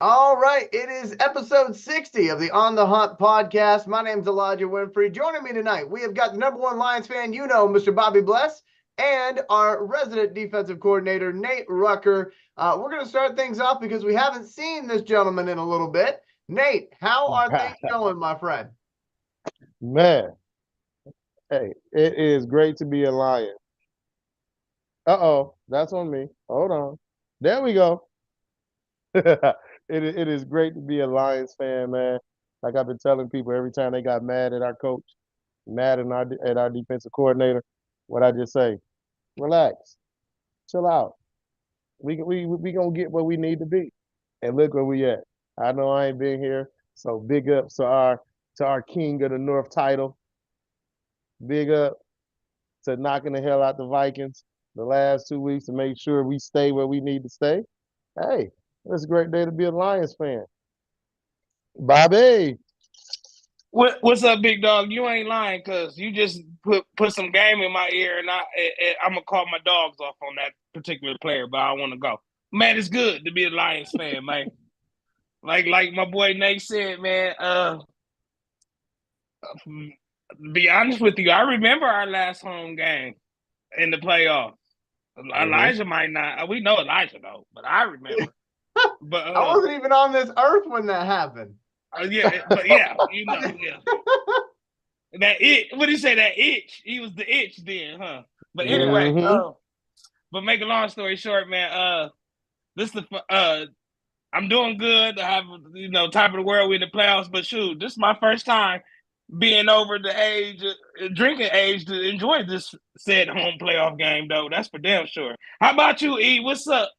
All right, it is episode 60 of the On the Hunt podcast. My name's Elijah Winfrey. Joining me tonight, we have got the number one Lions fan, Mr. Bobby Bless, and our resident defensive coordinator, Nate Rucker. We're going to start things off because we haven't seen this gentleman in a little bit. Nate, how are things going, my friend? Man, hey, it is great to be a Lion. Uh-oh, that's on me. Hold on. There we go. It is great to be a Lions fan, man. Like I've been telling people every time they got mad at our coach, mad at our defensive coordinator, what I just say, relax, chill out. We gonna get where we need to be, and look where we at. I know I ain't been here, so big ups to our King of the North title. Big up to knocking the hell out the Vikings the last 2 weeks to make sure we stay where we need to stay. Hey, it's a great day to be a Lions fan. Bobby. What's up, big dog? You ain't lying, cause you just put some game in my ear, and I'm gonna call my dogs off on that particular player, but I want to go. Man, it's good to be a Lions fan, man. Like my boy Nate said, man. To be honest with you, I remember our last home game in the playoffs. Mm-hmm. Elijah might not. We know Elijah though, but I remember. But I wasn't even on this earth when that happened. yeah, but yeah, yeah. That it. What did he say? That itch. He was the itch then, huh? But Yeah. anyway, Mm-hmm. but make a long story short, man. This the I'm doing good. I have top of the world. We in the playoffs, but shoot, this is my first time being over the age, drinking age to enjoy this said home playoff game, though. That's for damn sure. How about you, E? What's up?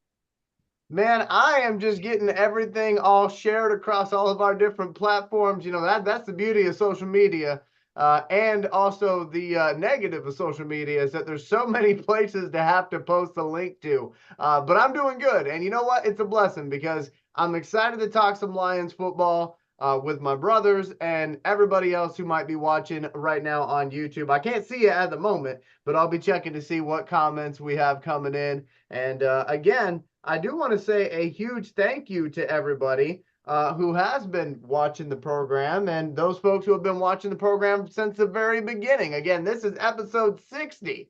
Man, I am just getting everything all shared across all of our different platforms. That's the beauty of social media. And also the negative of social media is that there's so many places to have to post a link to. But I'm doing good. And you know what? It's a blessing because I'm excited to talk some Lions football with my brothers and everybody else who might be watching right now on YouTube. I can't see it at the moment, but I'll be checking to see what comments we have coming in. And again, I do want to say a huge thank you to everybody who has been watching the program and those folks who have been watching the program since the very beginning. Again, this is episode 60,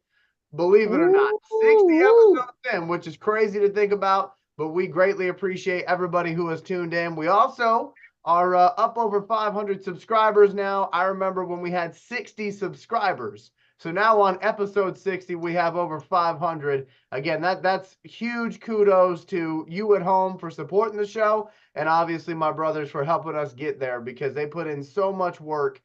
believe it or not. 60 Ooh. episodes in, which is crazy to think about, but we greatly appreciate everybody who has tuned in. We also are up over 500 subscribers now. I remember when we had 60 subscribers. So now on episode 60, we have over 500. Again, that's huge kudos to you at home for supporting the show, and obviously my brothers for helping us get there because they put in so much work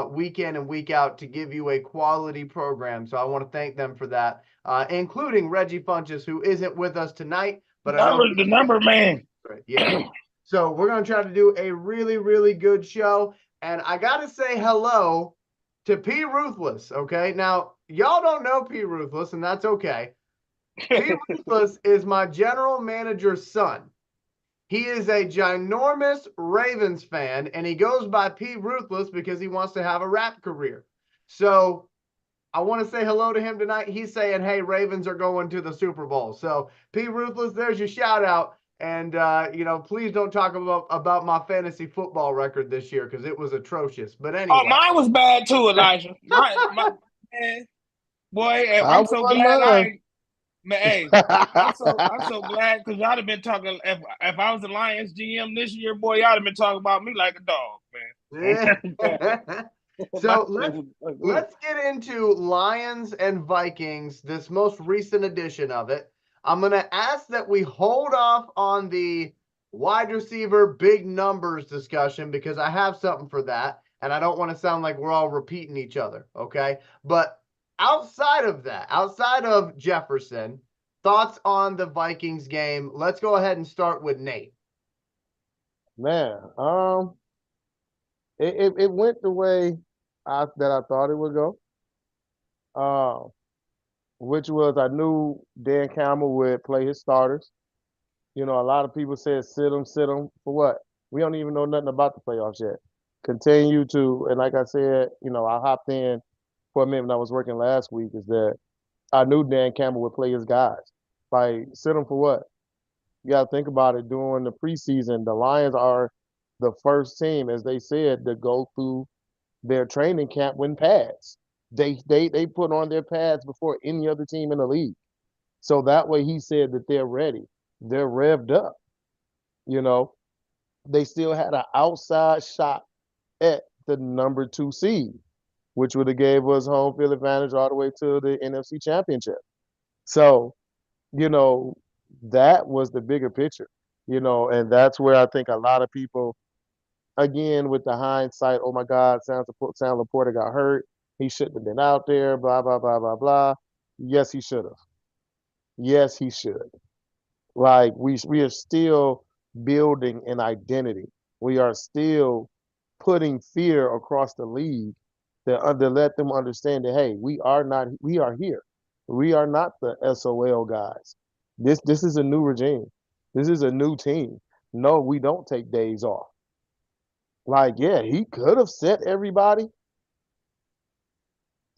week in and week out to give you a quality program. So I want to thank them for that, including Reggie Funches, who isn't with us tonight, but I know The he's number man. great. Yeah. So we're going to try to do a really, really good show. And I got to say hello to P. Ruthless. Okay. Now, y'all don't know P. Ruthless, and that's okay. P. Ruthless is my general manager's son. He is a ginormous Ravens fan, and he goes by P. Ruthless because he wants to have a rap career. So I want to say hello to him tonight. He's saying, hey, Ravens are going to the Super Bowl. So, P. Ruthless, there's your shout out. And, please don't talk about my fantasy football record this year because it was atrocious. But Oh, anyway, mine was bad too, Elijah. My man, boy, I I'm so won glad I mine. ain't. Man, hey, I'm so glad because y'all have been talking. If I was the Lions GM this year, boy, y'all have been talking about me like a dog, man. so let's get into Lions and Vikings, this most recent edition of it. I'm going to ask that we hold off on the wide receiver big numbers discussion because I have something for that. And I don't want to sound like we're all repeating each other. Okay. But outside of that, outside of Jefferson, thoughts on the Vikings game? Let's go ahead and start with Nate. Man, it went the way that I thought it would go. Um, which was I knew Dan Campbell would play his starters. You know, a lot of people said sit them for what? We don't even know nothing about the playoffs yet. Continue to, and like I said, I hopped in for a minute when I was working last week. Is that I knew Dan Campbell would play his guys. Like sit them for what? You got to think about it. During the preseason, the Lions are the first team, as they said, to go through their training camp when pads. They put on their pads before any other team in the league. So that way he said that they're ready. They're revved up. You know, they still had an outside shot at the number 2 seed, which would have gave us home field advantage all the way to the NFC Championship. So, you know, that was the bigger picture, and that's where I think a lot of people, again, with the hindsight, oh my God, Sam Laporta got hurt. He shouldn't have been out there, blah, blah, blah, blah, blah. Yes, he should have. Yes, he should. Like we are still building an identity. We are still putting fear across the league to let them understand that hey, we are here. We are not the SOL guys. This is a new regime. This is a new team. No, we don't take days off. Like, yeah, he could have set everybody.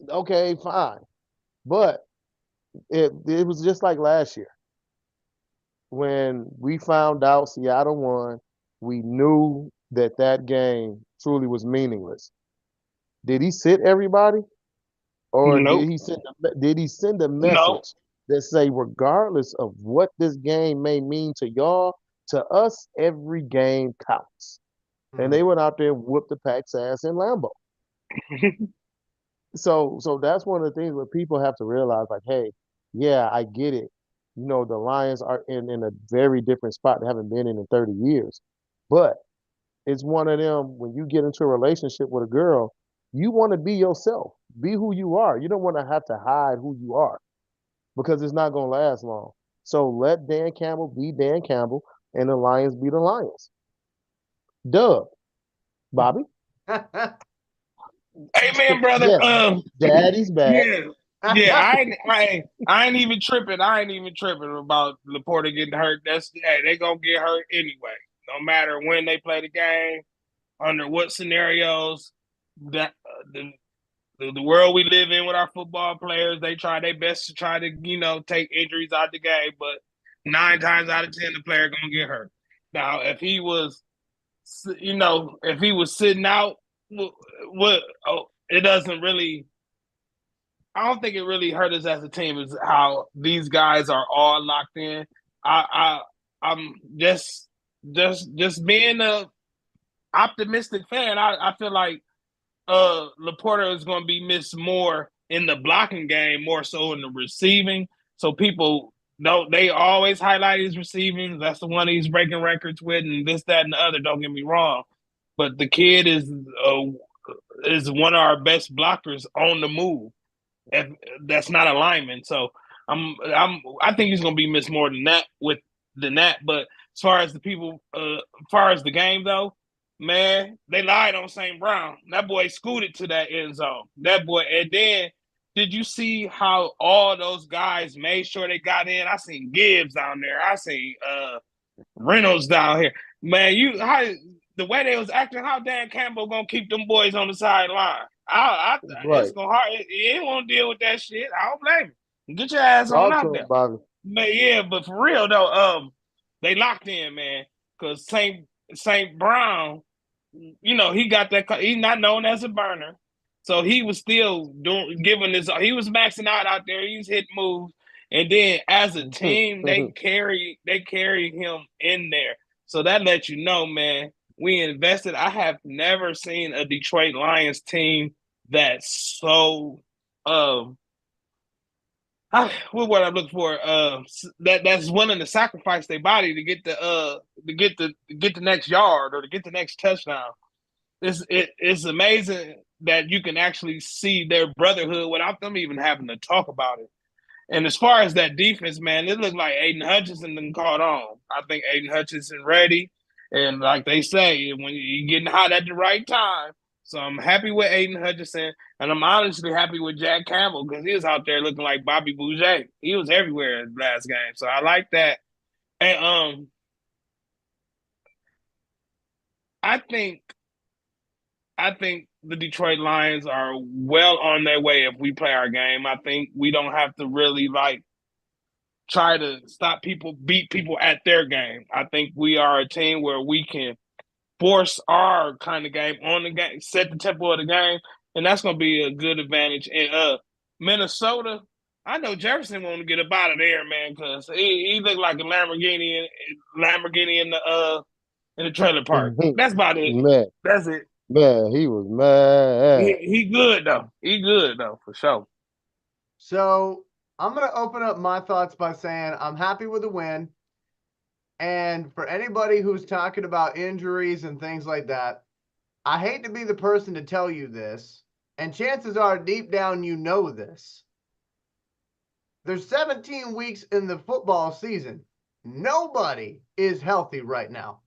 Okay, fine. But it was just like last year. When we found out Seattle won, we knew that that game truly was meaningless. Did he sit everybody, or Nope. did he send a Nope. message that say, regardless of what this game may mean to y'all, to us every game counts? And they went out there and whooped the Pack's ass in Lambeau. So that's one of the things where people have to realize, like, hey, yeah, I get it. The Lions are in a very different spot they haven't been in 30 years. But it's one of them, when you get into a relationship with a girl, you want to be yourself. Be who you are. You don't want to have to hide who you are because it's not going to last long. So let Dan Campbell be Dan Campbell and the Lions be the Lions. Dub, Bobby. Amen, brother. Yes, Daddy's back. Yeah. Yeah, I ain't even tripping. I ain't even tripping about Laporta getting hurt. They gonna get hurt anyway. No matter when they play the game, under what scenarios. That the world we live in with our football players, they try their best to try to take injuries out the game, but 9 times out of 10 the player gonna get hurt. Now, if he was sitting out, what? Oh, it doesn't really. I don't think it really hurt us as a team is how these guys are all locked in. I'm just being a optimistic fan. I feel like Laporta is going to be missed more in the blocking game, more so in the receiving. So people know they always highlight his receiving. That's the one he's breaking records with, and this, that, and the other. Don't get me wrong, but the kid is one of our best blockers on the move. If that's not a lineman. So I think he's gonna be missed more than that. But as far as as far as the game though, man, they lied on St. Brown. That boy scooted to that end zone. That boy, and then did you see how all those guys made sure they got in? I seen Gibbs down there. I seen Reynolds down here. Man, the way they was acting, how Dan Campbell gonna keep them boys on the sideline? Right. It's gonna hard. He ain't want to deal with that shit. I don't blame him. Get your ass on Talk to out him, there. Bobby. But yeah, but for real though, they locked in, man. Because Saint Brown, he got that. He's not known as a burner, so he was still giving this. He was maxing out there. He's hitting moves, and then as a team, they carry him in there. So that lets you know, man, we invested. I have never seen a Detroit Lions team that's so what I'm looking for that's willing to sacrifice their body to get the next yard or to get the next touchdown. It's amazing that you can actually see their brotherhood without them even having to talk about it. And as far as that defense, man, it looked like Aiden Hutchinson done caught on. I think Aiden Hutchinson ready. And like they say, when you're getting hot at the right time. So I'm happy with Aiden Hutchinson. And I'm honestly happy with Jack Campbell because he was out there looking like Bobby Boucher. He was everywhere in the last game. So I like that. And I think the Detroit Lions are well on their way if we play our game. I think we don't have to really try to stop people, beat people at their game. I think we are a team where we can force our kind of game on the game, set the tempo of the game, and that's going to be a good advantage. And Minnesota, I know Jefferson want to get up out of there, man, because he looked like a Lamborghini in the trailer park. That's about it. Man, That's it. man, he was mad. He good though. He good though for sure. So I'm going to open up my thoughts by saying I'm happy with the win. And for anybody who's talking about injuries and things like that, I hate to be the person to tell you this, and chances are deep down you know this. There's 17 weeks in the football season. Nobody is healthy right now.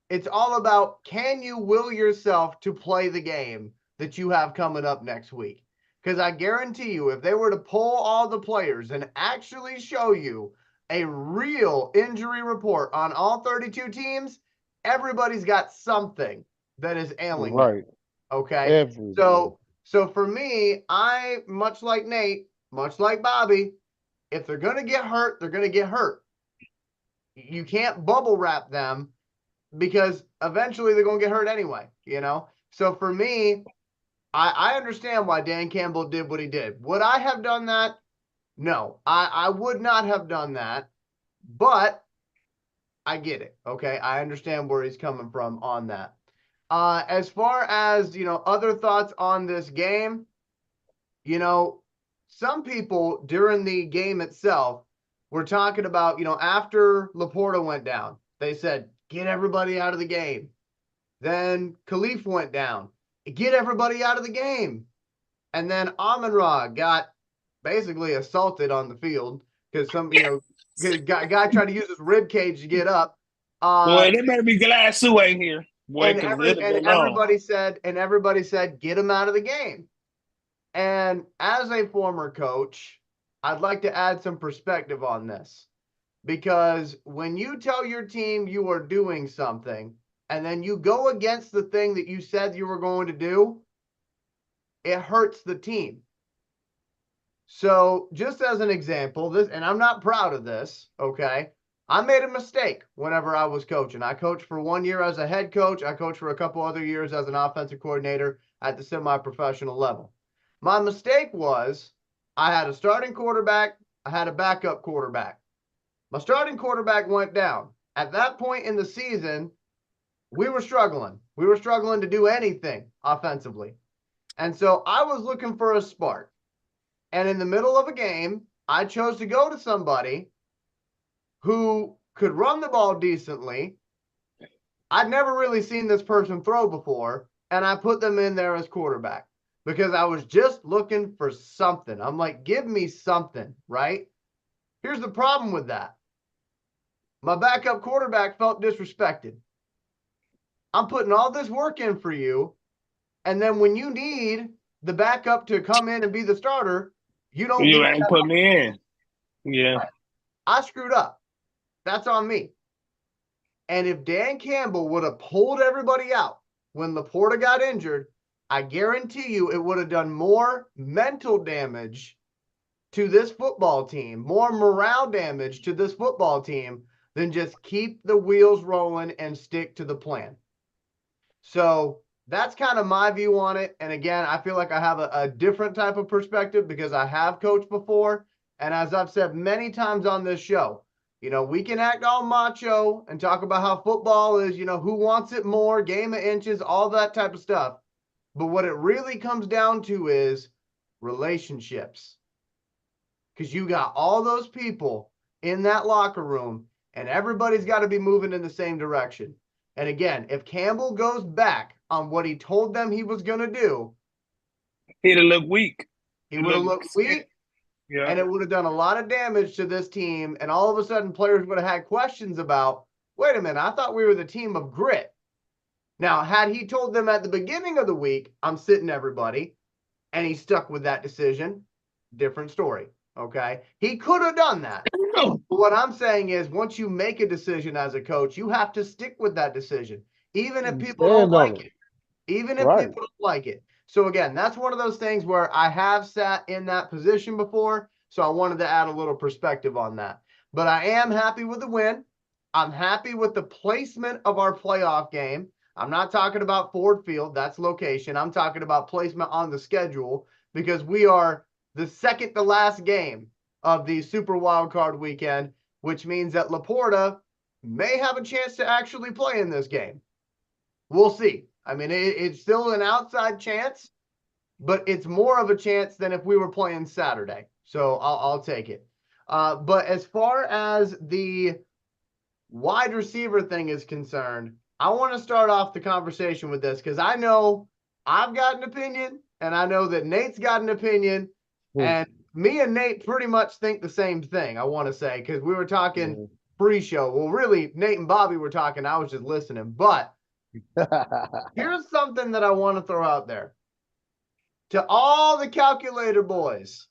It's all about, can you will yourself to play the game that you have coming up next week? Because I guarantee you, if they were to pull all the players and actually show you a real injury report on all 32 teams, everybody's got something that is ailing you. Right. Okay. Everything. So for me, I, much like Nate, much like Bobby, if they're going to get hurt, they're going to get hurt. You can't bubble wrap them because eventually they're going to get hurt anyway, you know? So for me, I understand why Dan Campbell did what he did. Would I have done that? No, I would not have done that, but I get it. Okay. I understand where he's coming from on that. As far as, other thoughts on this game, some people during the game itself were talking about, after Laporta went down, they said, get everybody out of the game. Then Khalif went down, get everybody out of the game. And then Amon-Ra got basically assaulted on the field because guy tried to use his rib cage to get up. Boy, they better be glad Sue ain't here. Boy, everybody said, get him out of the game. And as a former coach, I'd like to add some perspective on this, because when you tell your team you are doing something and then you go against the thing that you said you were going to do, it hurts the team. So just as an example, and I'm not proud of this, okay? I made a mistake whenever I was coaching. I coached for 1 year as a head coach. I coached for a couple other years as an offensive coordinator at the semi-professional level. My mistake was I had a starting quarterback. I had a backup quarterback. My starting quarterback went down. At that point in the season, we were struggling. We were struggling to do anything offensively. And so I was looking for a spark. And in the middle of a game, I chose to go to somebody who could run the ball decently. I'd never really seen this person throw before, and I put them in there as quarterback because I was just looking for something. I'm like, give me something, right? Here's the problem with that. My backup quarterback felt disrespected. I'm putting all this work in for you, and then when you need the backup to come in and be the starter, you don't. You ain't put me in. Yeah. Right. I screwed up. That's on me. And if Dan Campbell would have pulled everybody out when Laporta got injured, I guarantee you it would have done more mental damage to this football team, more morale damage to this football team than just keep the wheels rolling and stick to the plan. So that's kind of my view on it. And again, I feel like I have a different type of perspective because I have coached before. And as I've said many times on this show, we can act all macho and talk about how football is, who wants it more, game of inches, all that type of stuff. But what it really comes down to is relationships. Because you got all those people in that locker room and everybody's got to be moving in the same direction. And again, if Campbell goes back on what he told them he was going to do, he'd have looked weak. He would have looked weak. Yeah. And it would have done a lot of damage to this team. And all of a sudden, players would have had questions about, wait a minute, I thought we were the team of grit. Now, had he told them at the beginning of the week, I'm sitting everybody, and he stuck with that decision, different story, okay? He could have done that. But what I'm saying is, once you make a decision as a coach, you have to stick with that decision, even if people don't like it. Even if people don't like it. So again, that's one of those things where I have sat in that position before. So I wanted to add a little perspective on that. But I am happy with the win. I'm happy with the placement of our playoff game. I'm not talking about Ford Field. That's location. I'm talking about placement on the schedule because we are the second to last game of the Super Wildcard weekend, which means that Laporta may have a chance to actually play in this game. We'll see. I mean, it's still an outside chance, but it's more of a chance than if we were playing Saturday. So I'll take it. But as far as the wide receiver thing is concerned, I want to start off the conversation with this because I know I've got an opinion and I know that Nate's got an opinion. And me and Nate pretty much think the same thing, I want to say, because we were talking pre-show. Well, really, Nate and Bobby were talking. I was just listening. But here's something that I want to throw out there to all the calculator boys,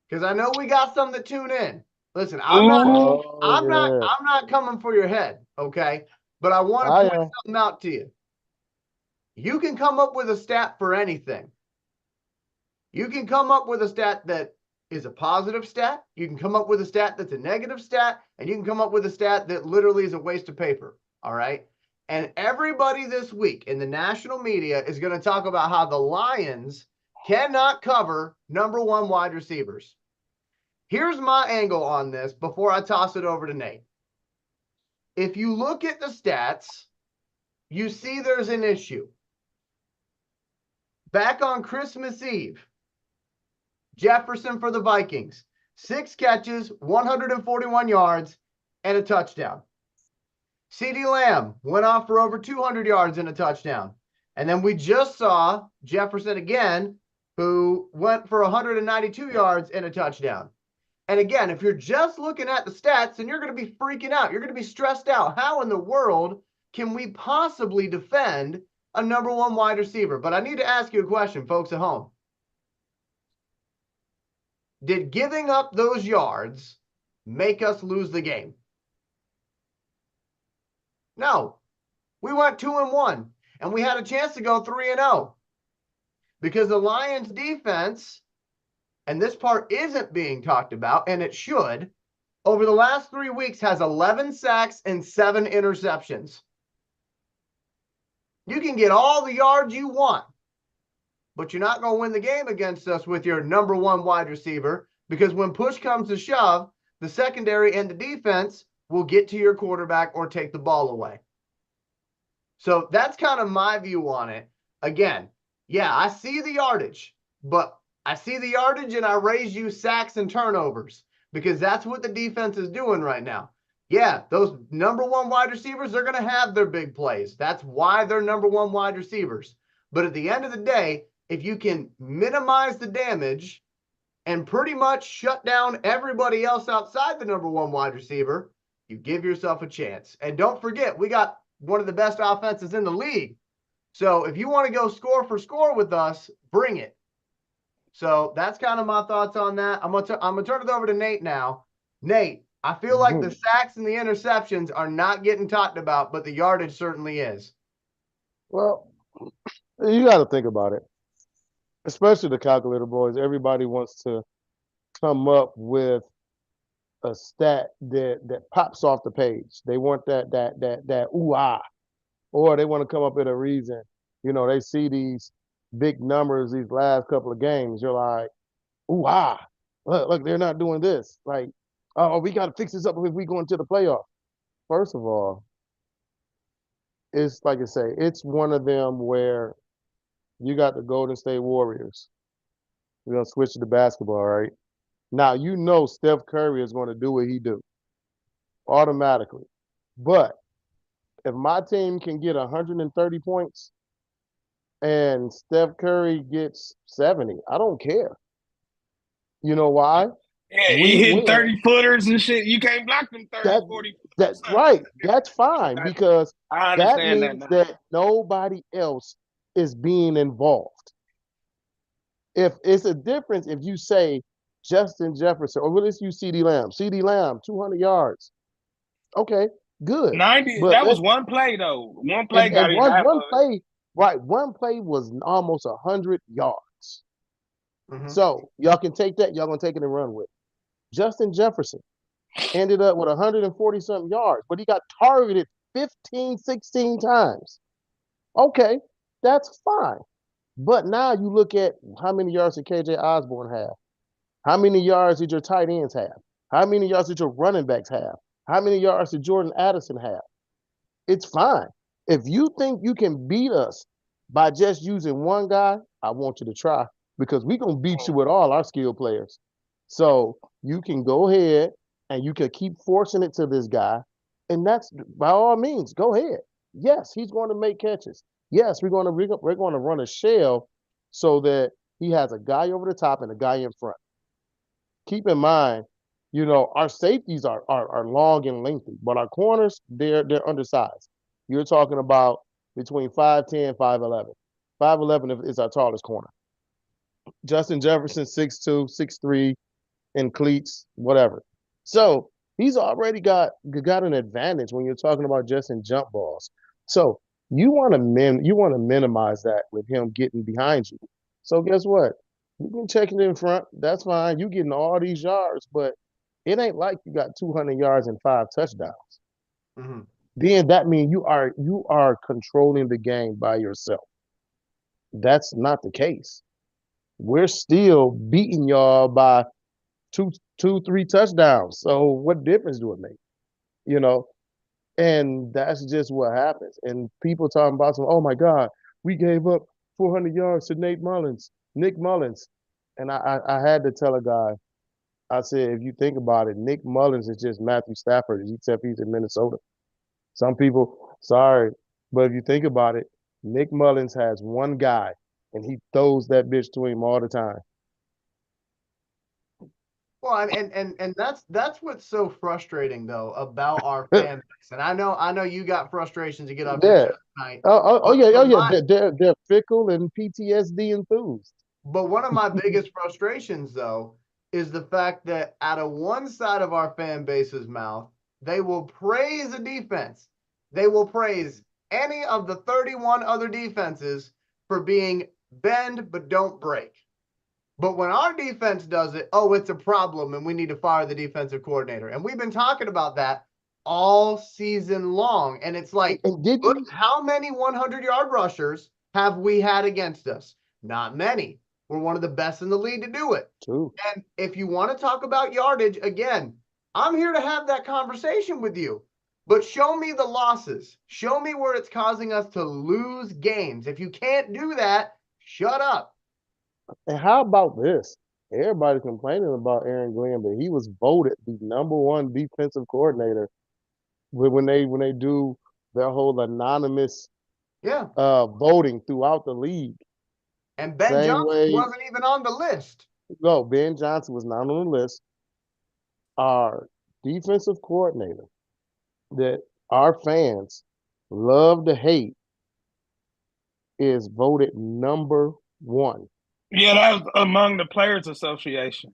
because I know we got some that tune in. Listen, I'm not coming for your head, okay? But I want to point something out to you. You can come up with a stat for anything. You can come up with a stat that is a positive stat. You can come up with a stat that's a negative stat, and you can come up with a stat that literally is a waste of paper, all right? And everybody this week in the national media is going to talk about how the Lions cannot cover number one wide receivers. Here's my angle on this before I toss it over to Nate. If you look at the stats, you see there's an issue. Back on Christmas Eve, Jefferson for the Vikings, 6 catches, 141 yards, and a touchdown. CeeDee Lamb went off for over 200 yards and a touchdown. And then we just saw Jefferson again, who went for 192 yards and a touchdown. And again, if you're just looking at the stats, then you're going to be freaking out. You're going to be stressed out. How in the world can we possibly defend a number one wide receiver? But I need to ask you a question, folks at home. Did giving up those yards make us lose the game? No. We went 2-1, and we had a chance to go 3-0 because the Lions defense, and this part isn't being talked about, and it should, over the last 3 weeks has 11 sacks and 7 interceptions. You can get all the yards you want, but you're not going to win the game against us with your number one wide receiver because when push comes to shove, the secondary and the defense will get to your quarterback or take the ball away. So that's kind of my view on it. Again, yeah, I see the yardage, but I see the yardage and I raise you sacks and turnovers because that's what the defense is doing right now. Yeah, those number one wide receivers, they're going to have their big plays. That's why they're number one wide receivers. But at the end of the day, if you can minimize the damage and pretty much shut down everybody else outside the number one wide receiver, you give yourself a chance. And don't forget, we got one of the best offenses in the league. So if you want to go score for score with us, bring it. So that's kind of my thoughts on that. I'm gonna turn it over to Nate now. Nate, I feel like the sacks and the interceptions are not getting talked about, but the yardage certainly is. Well, you got to think about it, especially the calculator boys. Everybody wants to come up with a stat that pops off the page. They want that ooh-ah, or they want to come up with a reason. You know, they see these big numbers these last couple of games. You're like, ooh-ah, look, they're not doing this. Like, oh, we got to fix this up if we go into the playoff. First of all, it's like I say, it's one of them where you got the Golden State Warriors. We're going to switch to basketball, right? Now, you know Steph Curry is going to do what he do automatically. But if my team can get 130 points and Steph Curry gets 70, I don't care. You know why? Yeah, he hit 30-footers and shit. You can't block them 30, 40. That's right. That's fine because that means that nobody else is being involved. If it's a difference if you say Justin Jefferson, or let's use CeeDee Lamb. CeeDee Lamb, 200 yards. Okay, good. 90. But that was one play though. One play got him. One play, right? One play was almost 100 yards. So y'all can take that. Y'all gonna take it and run with it. Justin Jefferson ended up with 140-something yards, but he got targeted 15, 16 times. Okay, that's fine. But now you look at how many yards did KJ Osborne have? How many yards did your tight ends have? How many yards did your running backs have? How many yards did Jordan Addison have? It's fine. If you think you can beat us by just using one guy, I want you to try because we're going to beat you with all our skill players. So you can go ahead and you can keep forcing it to this guy. And that's by all means, go ahead. Yes, he's going to make catches. Yes, we're going to run a shell so that he has a guy over the top and a guy in front. Keep in mind, our safeties are long and lengthy, but our corners, they're undersized. You're talking about between 5'10", 5'11". 5'11" is our tallest corner. Justin Jefferson, 6'2", 6'3", in cleats, whatever. So he's already got an advantage when you're talking about just in jump balls. So you want to minimize that with him getting behind you. So guess what? You can check it in front. That's fine. You getting all these yards, but it ain't like you got 200 yards and 5 touchdowns. Mm-hmm. Then that means you are controlling the game by yourself. That's not the case. We're still beating y'all by two, 3 touchdowns. So what difference do it make? And that's just what happens. And people talking about oh my God, we gave up 400 yards to Nick Mullins. And I had to tell a guy, I said, if you think about it, Nick Mullins is just Matthew Stafford, except he's in Minnesota. Some people, sorry, but if you think about it, Nick Mullins has one guy, and he throws that bitch to him all the time. Well, and that's what's so frustrating though about our fan base. And I know you got frustrations to get off your chest tonight. Oh yeah. They're fickle and PTSD enthused. But one of my biggest frustrations though is the fact that out of one side of our fan base's mouth, they will praise a defense. They will praise any of the 31 other defenses for being bend but don't break. But when our defense does it, oh, it's a problem and we need to fire the defensive coordinator. And we've been talking about that all season long. And it's like, look, how many 100-yard rushers have we had against us? Not many. We're one of the best in the league to do it. True. And if you want to talk about yardage, again, I'm here to have that conversation with you. But show me the losses. Show me where it's causing us to lose games. If you can't do that, shut up. And how about this? Everybody's complaining about Aaron Glenn, but he was voted the #1 defensive coordinator when they do their whole anonymous voting throughout the league. And Ben Johnson wasn't even on the list. No, Ben Johnson was not on the list. Our defensive coordinator that our fans love to hate is voted #1. Yeah, that was among the Players Association.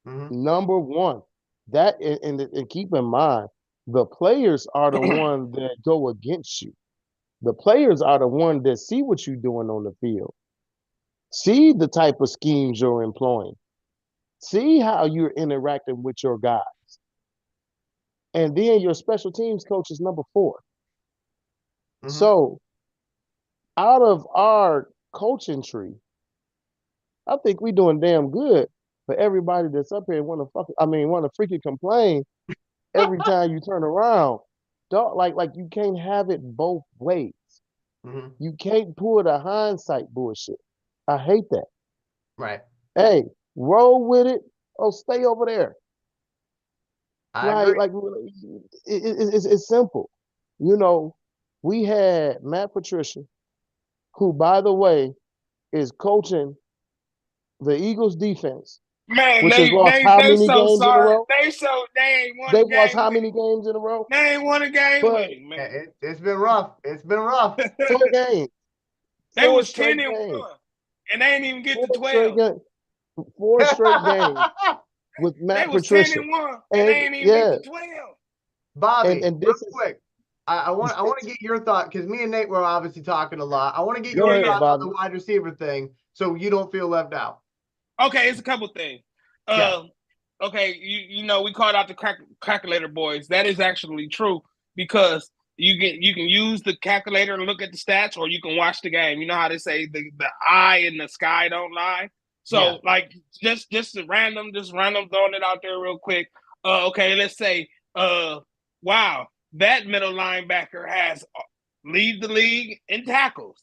Mm-hmm. #1. That and keep in mind, the players are the ones that go against you. The players are the ones that see what you're doing on the field, see the type of schemes you're employing, see how you're interacting with your guys. And then your special teams coach is #4. Mm-hmm. So out of our coaching tree, I think we're doing damn good for everybody that's up here and want to freaking complain every time you turn around. Don't like you can't have it both ways. Mm-hmm. You can't pull the hindsight bullshit. I hate that. Right. Hey, roll with it or stay over there. I agree. It's simple. We had Matt Patricia, who, by the way, is coaching the Eagles defense. Man, which has lost how many games in a row? They lost how many games in a row? They ain't won a game winning, man. It's been rough. It's been rough. 4 games. They was 10-1, and they ain't even get to 12. 4 straight games with Matt Patricia. They was 10-1, and they ain't even get to 12. Bobby, and real quick, I want to get your thought because me and Nate were obviously talking a lot. I want to get your thought on the wide receiver thing so you don't feel left out. Okay, it's a couple things. okay, you know, we called out the calculator boys. That is actually true because you can use the calculator and look at the stats, or you can watch the game. You know how they say the eye and the sky don't lie. Yeah. So like just random throwing it out there real quick. Okay, let's say wow, that middle linebacker has lead the league in tackles.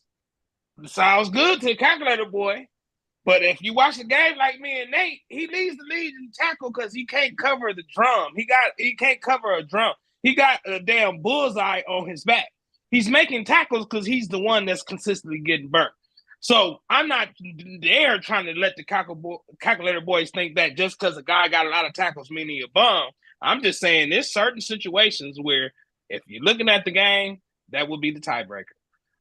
Sounds good to the calculator boy. But if you watch the game like me and Nate, he leads the lead in tackle because he can't cover the drum. He can't cover a drum. He got a damn bullseye on his back. He's making tackles because he's the one that's consistently getting burnt. So I'm not there trying to let the calculator boys think that just because a guy got a lot of tackles mean he a bum. I'm just saying there's certain situations where if you're looking at the game, that would be the tiebreaker.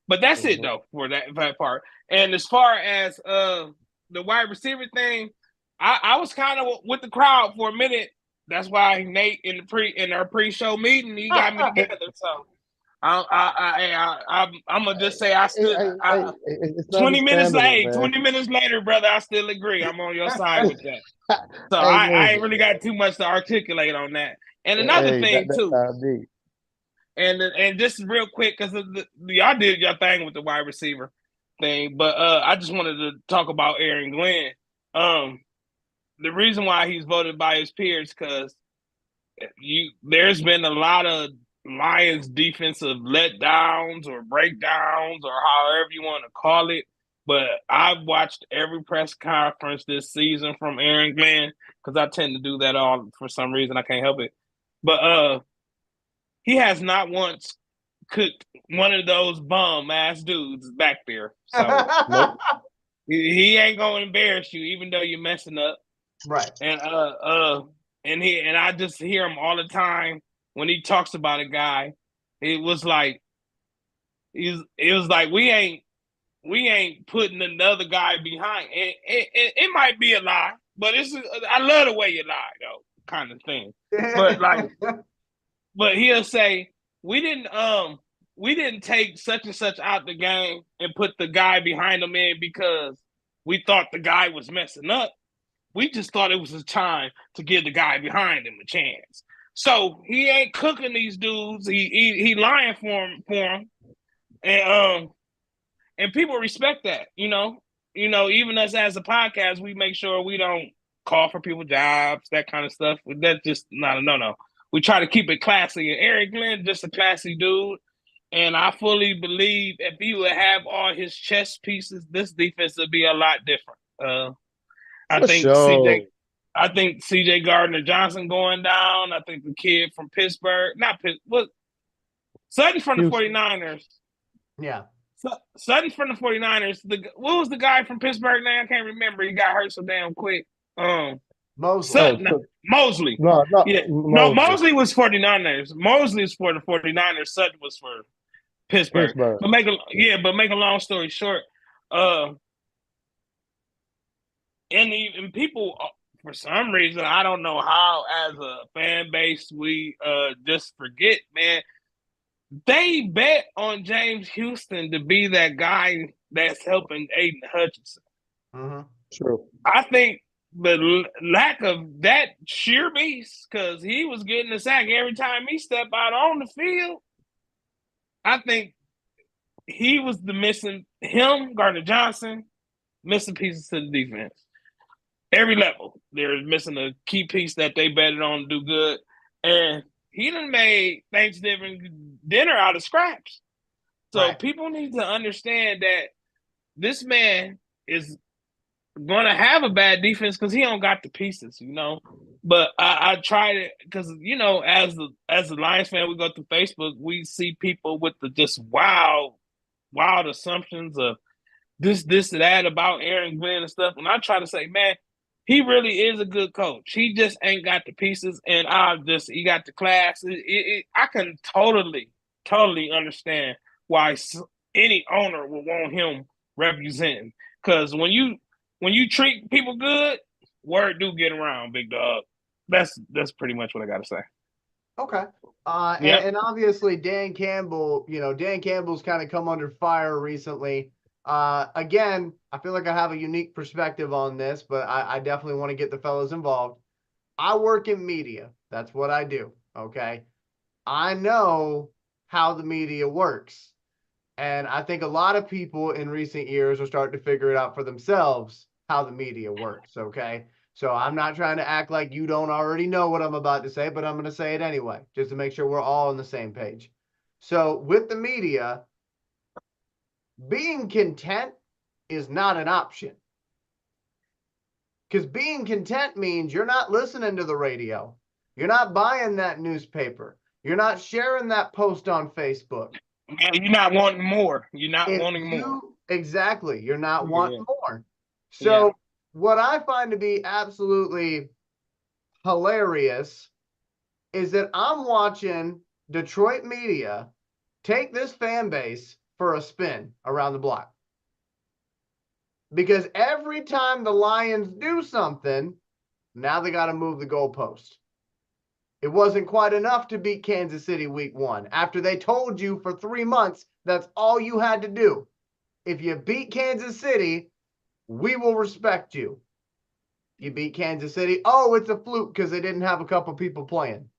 But that's it though for that part. And as far as the wide receiver thing, I was kind of with the crowd for a minute. That's why Nate in our pre-show meeting he got me together. So I'm gonna just say I stood. It's 20 man. minutes later, brother, I still agree. I'm on your side with that. So Hey, I ain't really got too much to articulate on that. And another thing too. And just real quick, because y'all did your thing with the wide receiver thing, but I just wanted to talk about Aaron Glenn. The reason why he's voted by his peers because there's been a lot of Lions defensive letdowns or breakdowns or however you want to call it. But I've watched every press conference this season from Aaron Glenn because I tend to do that all for some reason. I can't help it. But he has not once cooked one of those bum ass dudes back there. So nope. He ain't gonna embarrass you, even though you're messing up. Right. And I just hear him all the time when he talks about a guy. It was like we ain't putting another guy behind. It might be a lie, but I love the way you lie though, kind of thing. But like. But he'll say, we didn't take such and such out the game and put the guy behind him in because we thought the guy was messing up. We just thought it was a time to give the guy behind him a chance. So he ain't cooking these dudes. He lying for him. And people respect that, you know. You know, even us as a podcast, we make sure we don't call for people jobs, that kind of stuff. That's just not a no. We try to keep it classy. And Eric Glenn, just a classy dude. And I fully believe if he would have all his chess pieces, this defense would be a lot different. I think CJ Gardner Johnson going down. I think the kid from Pittsburgh, Sutton from the 49ers. Yeah. Sutton from the 49ers. What was the guy from Pittsburgh now? I can't remember. He got hurt so damn quick. Mosley. No, Mosley was 49ers. Mosley was for the 49ers. Sutton was for Pittsburgh. But make a long story short, and people, for some reason, I don't know how, as a fan base, we just forget, man. They bet on James Houston to be that guy that's helping Aiden Hutchinson. Mm-hmm. True. I think the lack of that sheer beast, because he was getting a sack every time he stepped out on the field. I think he was Gardner Johnson, missing pieces to the defense. Every level, they're missing a key piece that they betted on to do good. And he done made Thanksgiving dinner out of scraps. So people need to understand that this man is going to have a bad defense because he don't got the pieces, you know. But I try to, because, you know, as a Lions fan, we go through Facebook, we see people with the just wild assumptions of this, and that about Aaron Glenn and stuff. And I try to say, man, he really is a good coach. He just ain't got the pieces, and he got the class. I can totally understand why any owner would want him representing. Because when you treat people good, word do get around, big dog. That's pretty much what I got to say. Okay. And obviously Dan Campbell, Dan Campbell's kind of come under fire recently. Again, I feel like I have a unique perspective on this, but I definitely want to get the fellas involved. I work in media. That's what I do. Okay. I know how the media works. And I think a lot of people in recent years are starting to figure it out for themselves how the media works. Okay. So I'm not trying to act like you don't already know what I'm about to say, but I'm going to say it anyway, just to make sure we're all on the same page. So with the media, being content is not an option. Because being content means you're not listening to the radio. You're not buying that newspaper. You're not sharing that post on Facebook. Yeah, you're not wanting more. You're not If wanting more. exactly, you're not Yeah. wanting more. Yeah. So, what I find to be absolutely hilarious is that I'm watching Detroit media take this fan base for a spin around the block. Because every time the Lions do something, now they got to move the goalpost. It wasn't quite enough to beat Kansas City week 1 after they told you for 3 months that's all you had to do. If you beat Kansas City, we will respect you. You beat Kansas City. Oh, it's a fluke because they didn't have a couple people playing.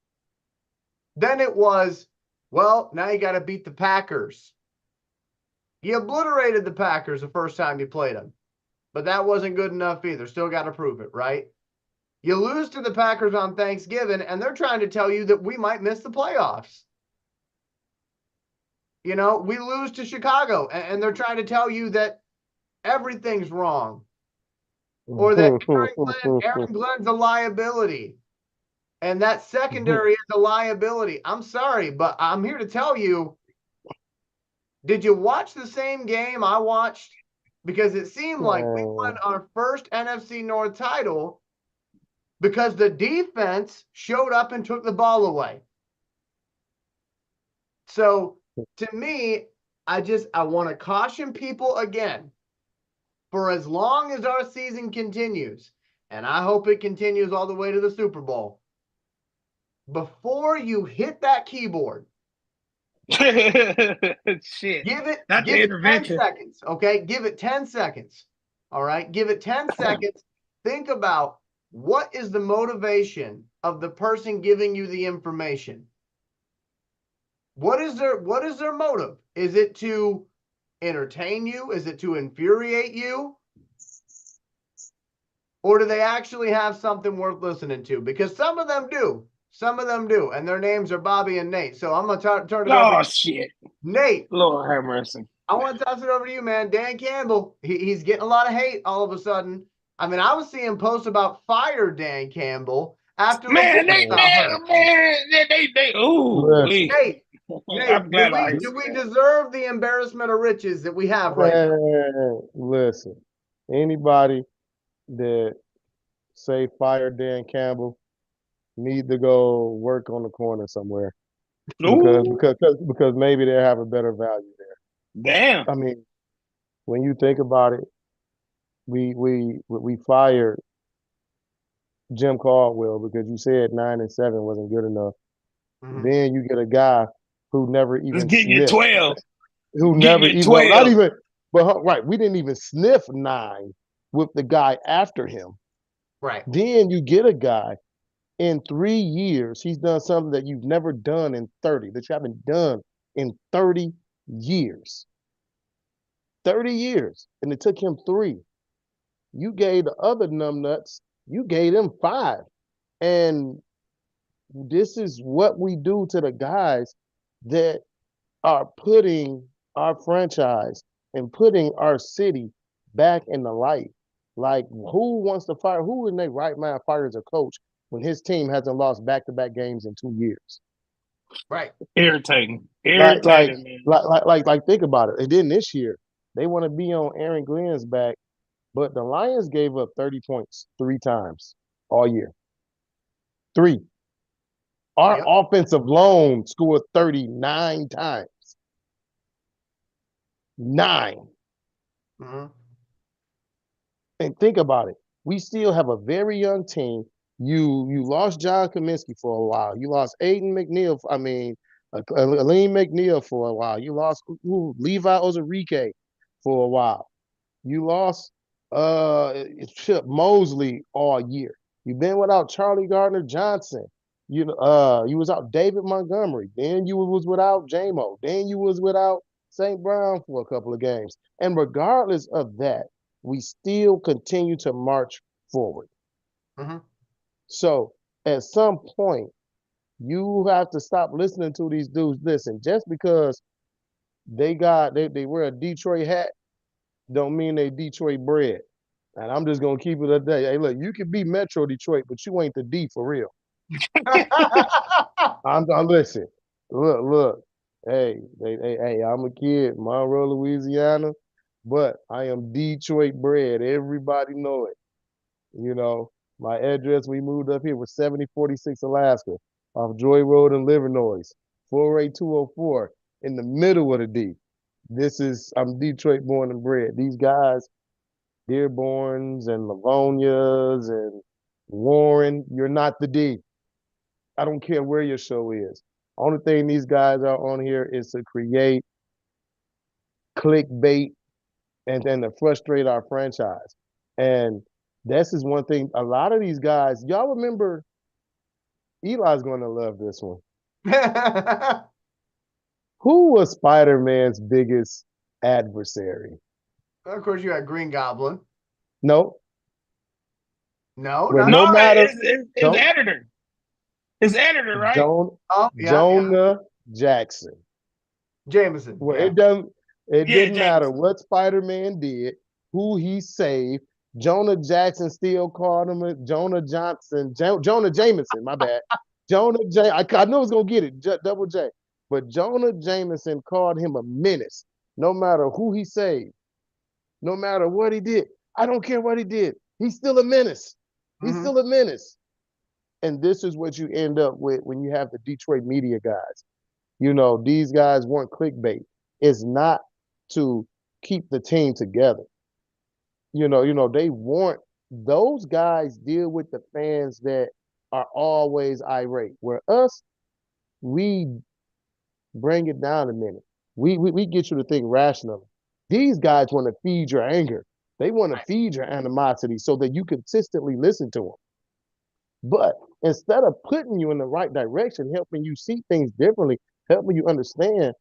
Then it was, well, now you got to beat the Packers. You obliterated the Packers the first time you played them, but that wasn't good enough either. Still got to prove it, right? You lose to the Packers on Thanksgiving, and they're trying to tell you that we might miss the playoffs. You know, we lose to Chicago, and they're trying to tell you that everything's wrong, or that Aaron Glenn's a liability, and that secondary is a liability. I'm sorry, but I'm here to tell you, did you watch the same game I watched? Because it seemed like we won our first NFC North title because the defense showed up and took the ball away. So to me, I want to caution people again, for as long as our season continues, and I hope it continues all the way to the Super Bowl, before you hit that keyboard, Shit. give it Not the 10 intervention. seconds, okay? Give it 10 seconds. All right? Give it 10 seconds. Think about what is the motivation of the person giving you the information. What is their motive? Is it to entertain you? Is it to infuriate you? Or do they actually have something worth listening to? Because some of them do. Some of them do. And their names are Bobby and Nate. So I'm going to turn it over to Oh, shit. Nate. Lord have mercy. I want to toss it over to you, man. Dan Campbell, he's getting a lot of hate all of a sudden. I mean, I was seeing posts about fire Dan Campbell after Man, McCoy got hurt. Ooh, Nate, I'm glad do we deserve the embarrassment of riches that we have right now? Listen, anybody that say fire Dan Campbell need to go work on the corner somewhere because maybe they have a better value there. Damn. I mean, when you think about it, we fired Jim Caldwell because you said 9-7 wasn't good enough. Mm-hmm. Then you get a guy who never Let's even get you sniffed. 12. Who Get never you even 12. not even but right, we didn't even sniff 9 with the guy after him. Right. Then you get a guy in 3 years, he's done something that you've never done in 30, that you haven't done in 30 years. 30 years. And it took him 3. You gave the other numbnuts, you gave them 5. And this is what we do to the guys that are putting our franchise and putting our city back in the light. Like, who wants to fire? Who in their right mind fires a coach when his team hasn't lost back-to-back games in 2 years? Right. Irritating. Like, Irritating, man. think about it. And then this year, they want to be on Aaron Glenn's back, but the Lions gave up 30 points 3 times all year. 3. Our offensive line scored 39 times. 9. Mm-hmm. And think about it. We still have a very young team. You lost John Kaminsky for a while. You lost Aiden McNeil. Aleem McNeil for a while. You lost Levi Ozarike for a while. You lost Chip Mosley all year. You've been without Charlie Gardner-Johnson. You was out David Montgomery. Then you was without JMO. Then you was without St. Brown for a couple of games. And regardless of that, we still continue to march forward. Mm-hmm. So at some point, you have to stop listening to these dudes. Listen, just because they wear a Detroit hat, don't mean they Detroit bred. And I'm just gonna keep it a day. Hey, look, you can be Metro Detroit, but you ain't the D for real. I'm listen. Look. Hey, I'm a kid, Monroe, Louisiana, but I am Detroit bred. Everybody know it. You know, my address we moved up here was 7046 Alaska off Joy Road in Livernois, 48204 in the middle of the D. I'm Detroit born and bred. These guys, Dearborns and Livonias and Warren, you're not the D. I don't care where your show is. Only thing these guys are on here is to create clickbait and then to frustrate our franchise. And this is one thing. A lot of these guys, y'all remember, Eli's going to love this one. Who was Spider-Man's biggest adversary? Of course, you had Green Goblin. No. No, Well, not no matter. His editor. His editor, right? Jonah Jackson. Jameson. Well, yeah. it didn't matter Jameson. what Spider-Man did, who he saved. Jonah Jackson still called him Jonah Jameson, my bad. I knew I was going to get it, double J. But Jonah Jameson called him a menace, no matter who he saved, no matter what he did. I don't care what he did. He's still a menace. He's still a menace. And this is what you end up with when you have the Detroit media guys. You know, these guys weren't clickbait. It's not to keep the team together. They weren't. Those guys deal with the fans that are always irate. Where us, we bring it down a minute. We get you to think rationally. These guys want to feed your anger. They want to feed your animosity so that you consistently listen to them. But instead of putting you in the right direction, helping you see things differently, helping you understand,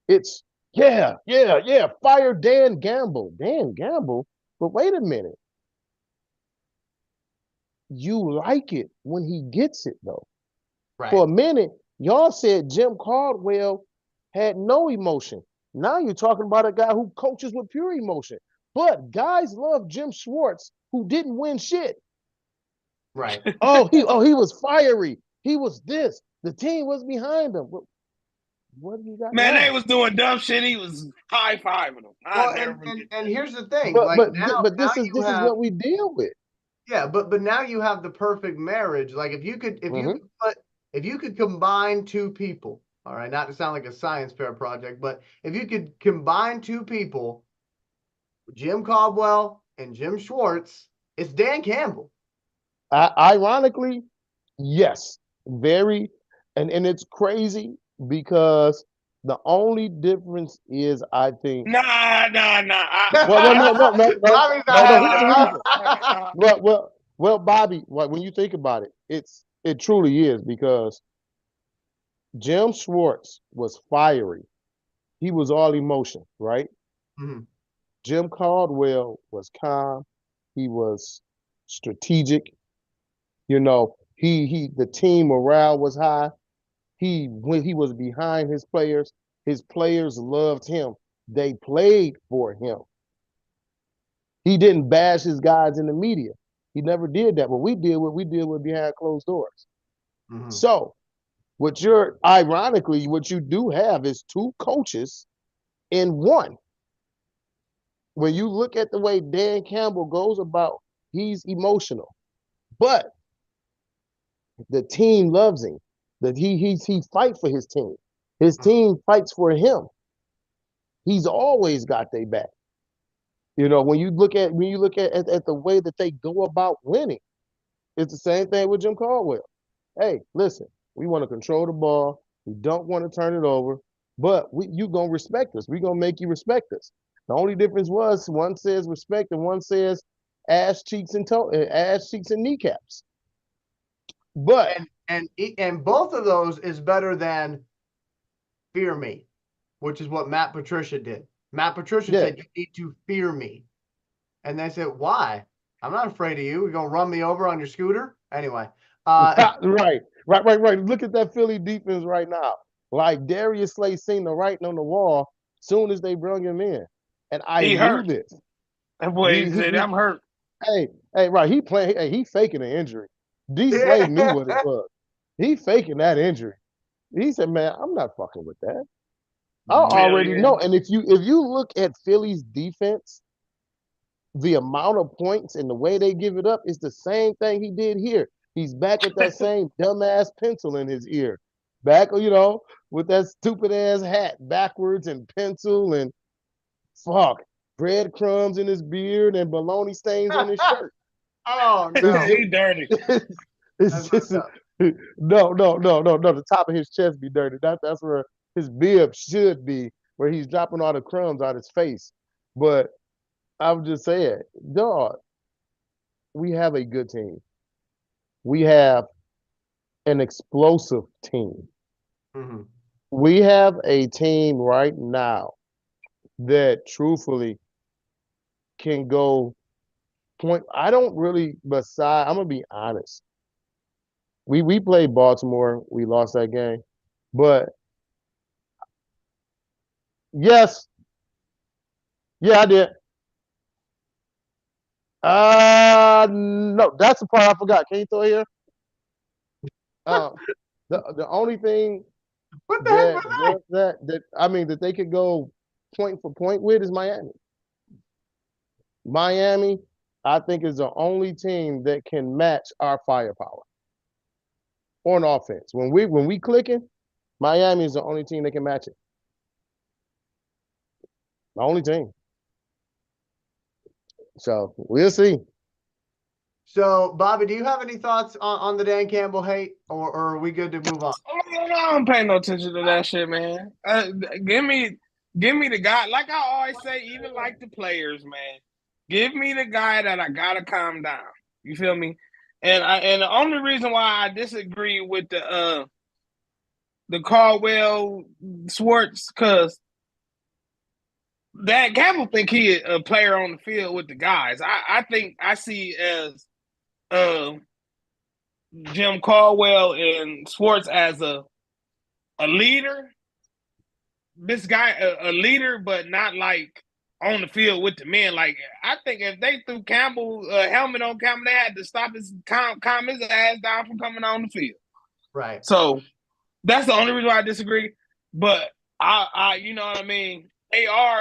it's fire Dan Gamble. Dan Gamble? But wait a minute. You like it when he gets it, though. Right. For a minute, y'all said Jim Caldwell had no emotion. Now you're talking about a guy who coaches with pure emotion. But guys love Jim Schwartz, who didn't win shit. Right. He was fiery. He was this. The team was behind him. What do you got? Man, now? they was doing dumb shit. He was high-fiving them. And here's the thing. But this is what we deal with. Yeah, but now you have the perfect marriage. Like if you could combine two people, all right, not to sound like a science fair project, but if you could combine two people, Jim Caldwell and Jim Schwartz, it's Dan Campbell. Ironically, yes, very, and it's crazy because the only difference is, I think. Nah. Well, Bobby, when you think about it, it truly is because Jim Schwartz was fiery. He was all emotion, right? Mm-hmm. Jim Caldwell was calm. He was strategic. The team morale was high. When he was behind his players loved him. They played for him. He didn't bash his guys in the media. He never did that. What we deal with behind closed doors. Mm-hmm. So, what you do have is two coaches in one. When you look at the way Dan Campbell goes about, he's emotional, but the team loves him. That he fights for his team. His team fights for him. He's always got their back. When you look at the way that they go about winning, it's the same thing with Jim Caldwell. Hey, listen, we want to control the ball. We don't want to turn it over, but you gonna respect us. We gonna make you respect us. The only difference was one says respect and one says ass cheeks and kneecaps. But and both of those is better than fear me, which is what Matt Patricia did. Matt Patricia yeah, said, you need to fear me. And they said, why? I'm not afraid of you. You're going to run me over on your scooter? Anyway. right. Look at that Philly defense right now. Like Darius Slay seen the writing on the wall soon as they brought him in, and I He knew hurt. this. That boy said, I'm hurt. Right. He playing. Hey, he faking an injury. D Slay knew Yeah. what it was. He faking that injury. He said, "Man, I'm not fucking with that. I Hell already yeah. know." And if you look at Philly's defense, the amount of points and the way they give it up is the same thing he did here. He's back with that same dumbass pencil in his ear, back, with that stupid ass hat backwards and pencil and fuck breadcrumbs in his beard and bologna stains on his shirt. Oh, It's no. He dirty. just, it's That's just messed up. no. The top of his chest be dirty. That's where his bib should be, where he's dropping all the crumbs on his face. But I'm just saying, dog, we have a good team. We have an explosive team. Mhm. We have a team right now that truthfully can go point. I don't really, I'm gonna be honest. We played Baltimore. We lost that game. But yes, yeah, I did. No, that's the part I forgot. Can you throw it here? Uh, the only thing What the heck that was that? does that I mean that they could go point for point with is Miami. Miami, I think, is the only team that can match our firepower on offense. When we clicking, Miami is the only team that can match it. The only team. So we'll see. So, Bobby, do you have any thoughts on the Dan Campbell hate, or are we good to move on? I don't pay no attention to that shit, man. Give me, give me the guy. Like I always say, even like the players, man. Give me the guy that I gotta calm down. You feel me? And the only reason why I disagree with the Caldwell Swartz, because Dan Campbell think he a player on the field with the guys. I think I see as uh Jim Caldwell and Swartz as a leader. This guy a leader, but not like on the field with the men. Like I think if they threw Campbell a helmet on Campbell, they had to stop his calm his ass down from coming on the field. Right. So that's the only reason why I disagree. But I you know what I mean. They are.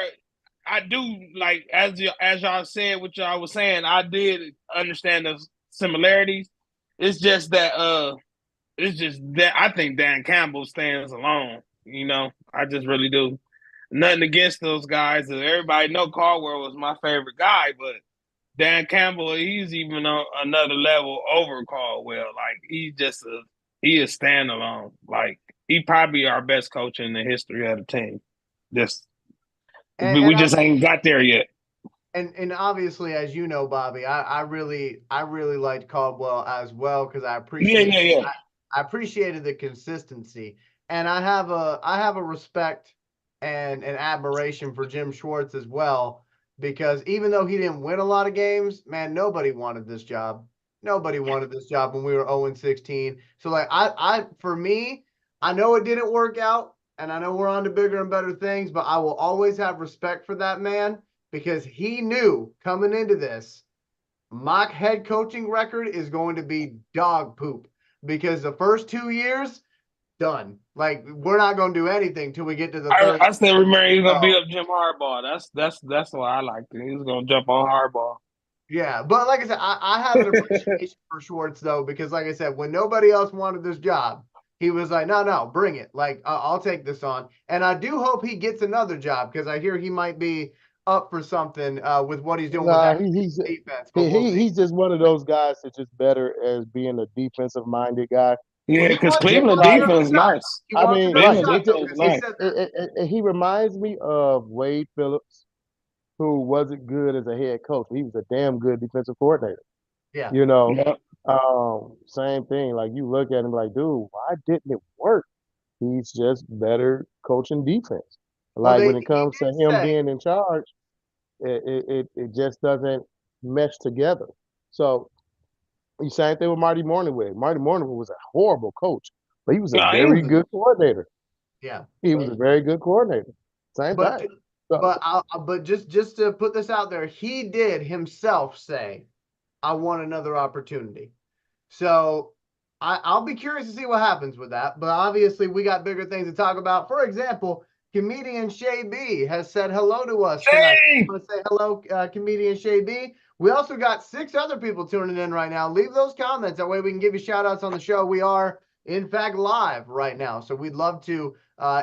I do like as y'all said what y'all was saying. I did understand the similarities. It's just that I think Dan Campbell stands alone. You know, I just really do. Nothing against those guys. Everybody know Caldwell was my favorite guy, but Dan Campbell, he's even on another level over Caldwell. Like he is standalone. Like he probably our best coach in the history of the team. Just we And I just ain't got there yet. and obviously, as you know, Bobby, I really liked Caldwell as well because Yeah. I appreciated the consistency, and I have a respect and admiration for Jim Schwartz as well, because even though he didn't win a lot of games, man, nobody wanted this job. Nobody wanted this job when we were 0-16. So like for me, I know it didn't work out, and I know we're on to bigger and better things, but I will always have respect for that man because he knew coming into this, my head coaching record is going to be dog poop because the first 2 years, done. Like we're not going to do anything till we get to the third. I still remember he's gonna beat So up Jim Harbaugh. That's why I liked it. He was gonna jump on Harbaugh. yeah, but like I said, I have an appreciation for Schwartz though because like I said, when nobody else wanted this job, he was like, no, bring it. Like I'll take this on, and I do hope he gets another job because I hear he might be up for something with what he's doing with Nah, that defense. But he, we'll he see. he's just one of those guys that's just better as being a defensive minded guy. Yeah, Well, because he Cleveland wants Like another defense is shot. nice. He I wants mean, another right? Cleveland shot though defense is because he nice. said that. He reminds me of Wade Phillips, who wasn't good as a head coach. He was a damn good defensive coordinator. Yeah. You know, Yeah. Same thing. Like you look at him like, dude, why didn't it work? He's just better coaching defense. Well, Like when it he comes to did him say, being in charge, it just doesn't mesh together. So the same thing with Marty Morningwood. Marty Morningwood was a horrible coach, but he was a No, he very was. good coordinator. yeah. He was a very good coordinator. Same But thing. So but just to put this out there, he did himself say, "I want another opportunity." So I'll be curious to see what happens with that. But obviously, we got bigger things to talk about. For example, comedian Shay B has said hello to us tonight. Hey, I want to say hello, comedian Shay B. We also got 6 other people tuning in right now. Leave those comments. That way we can give you shout outs on the show. We are, in fact, live right now. So we'd love to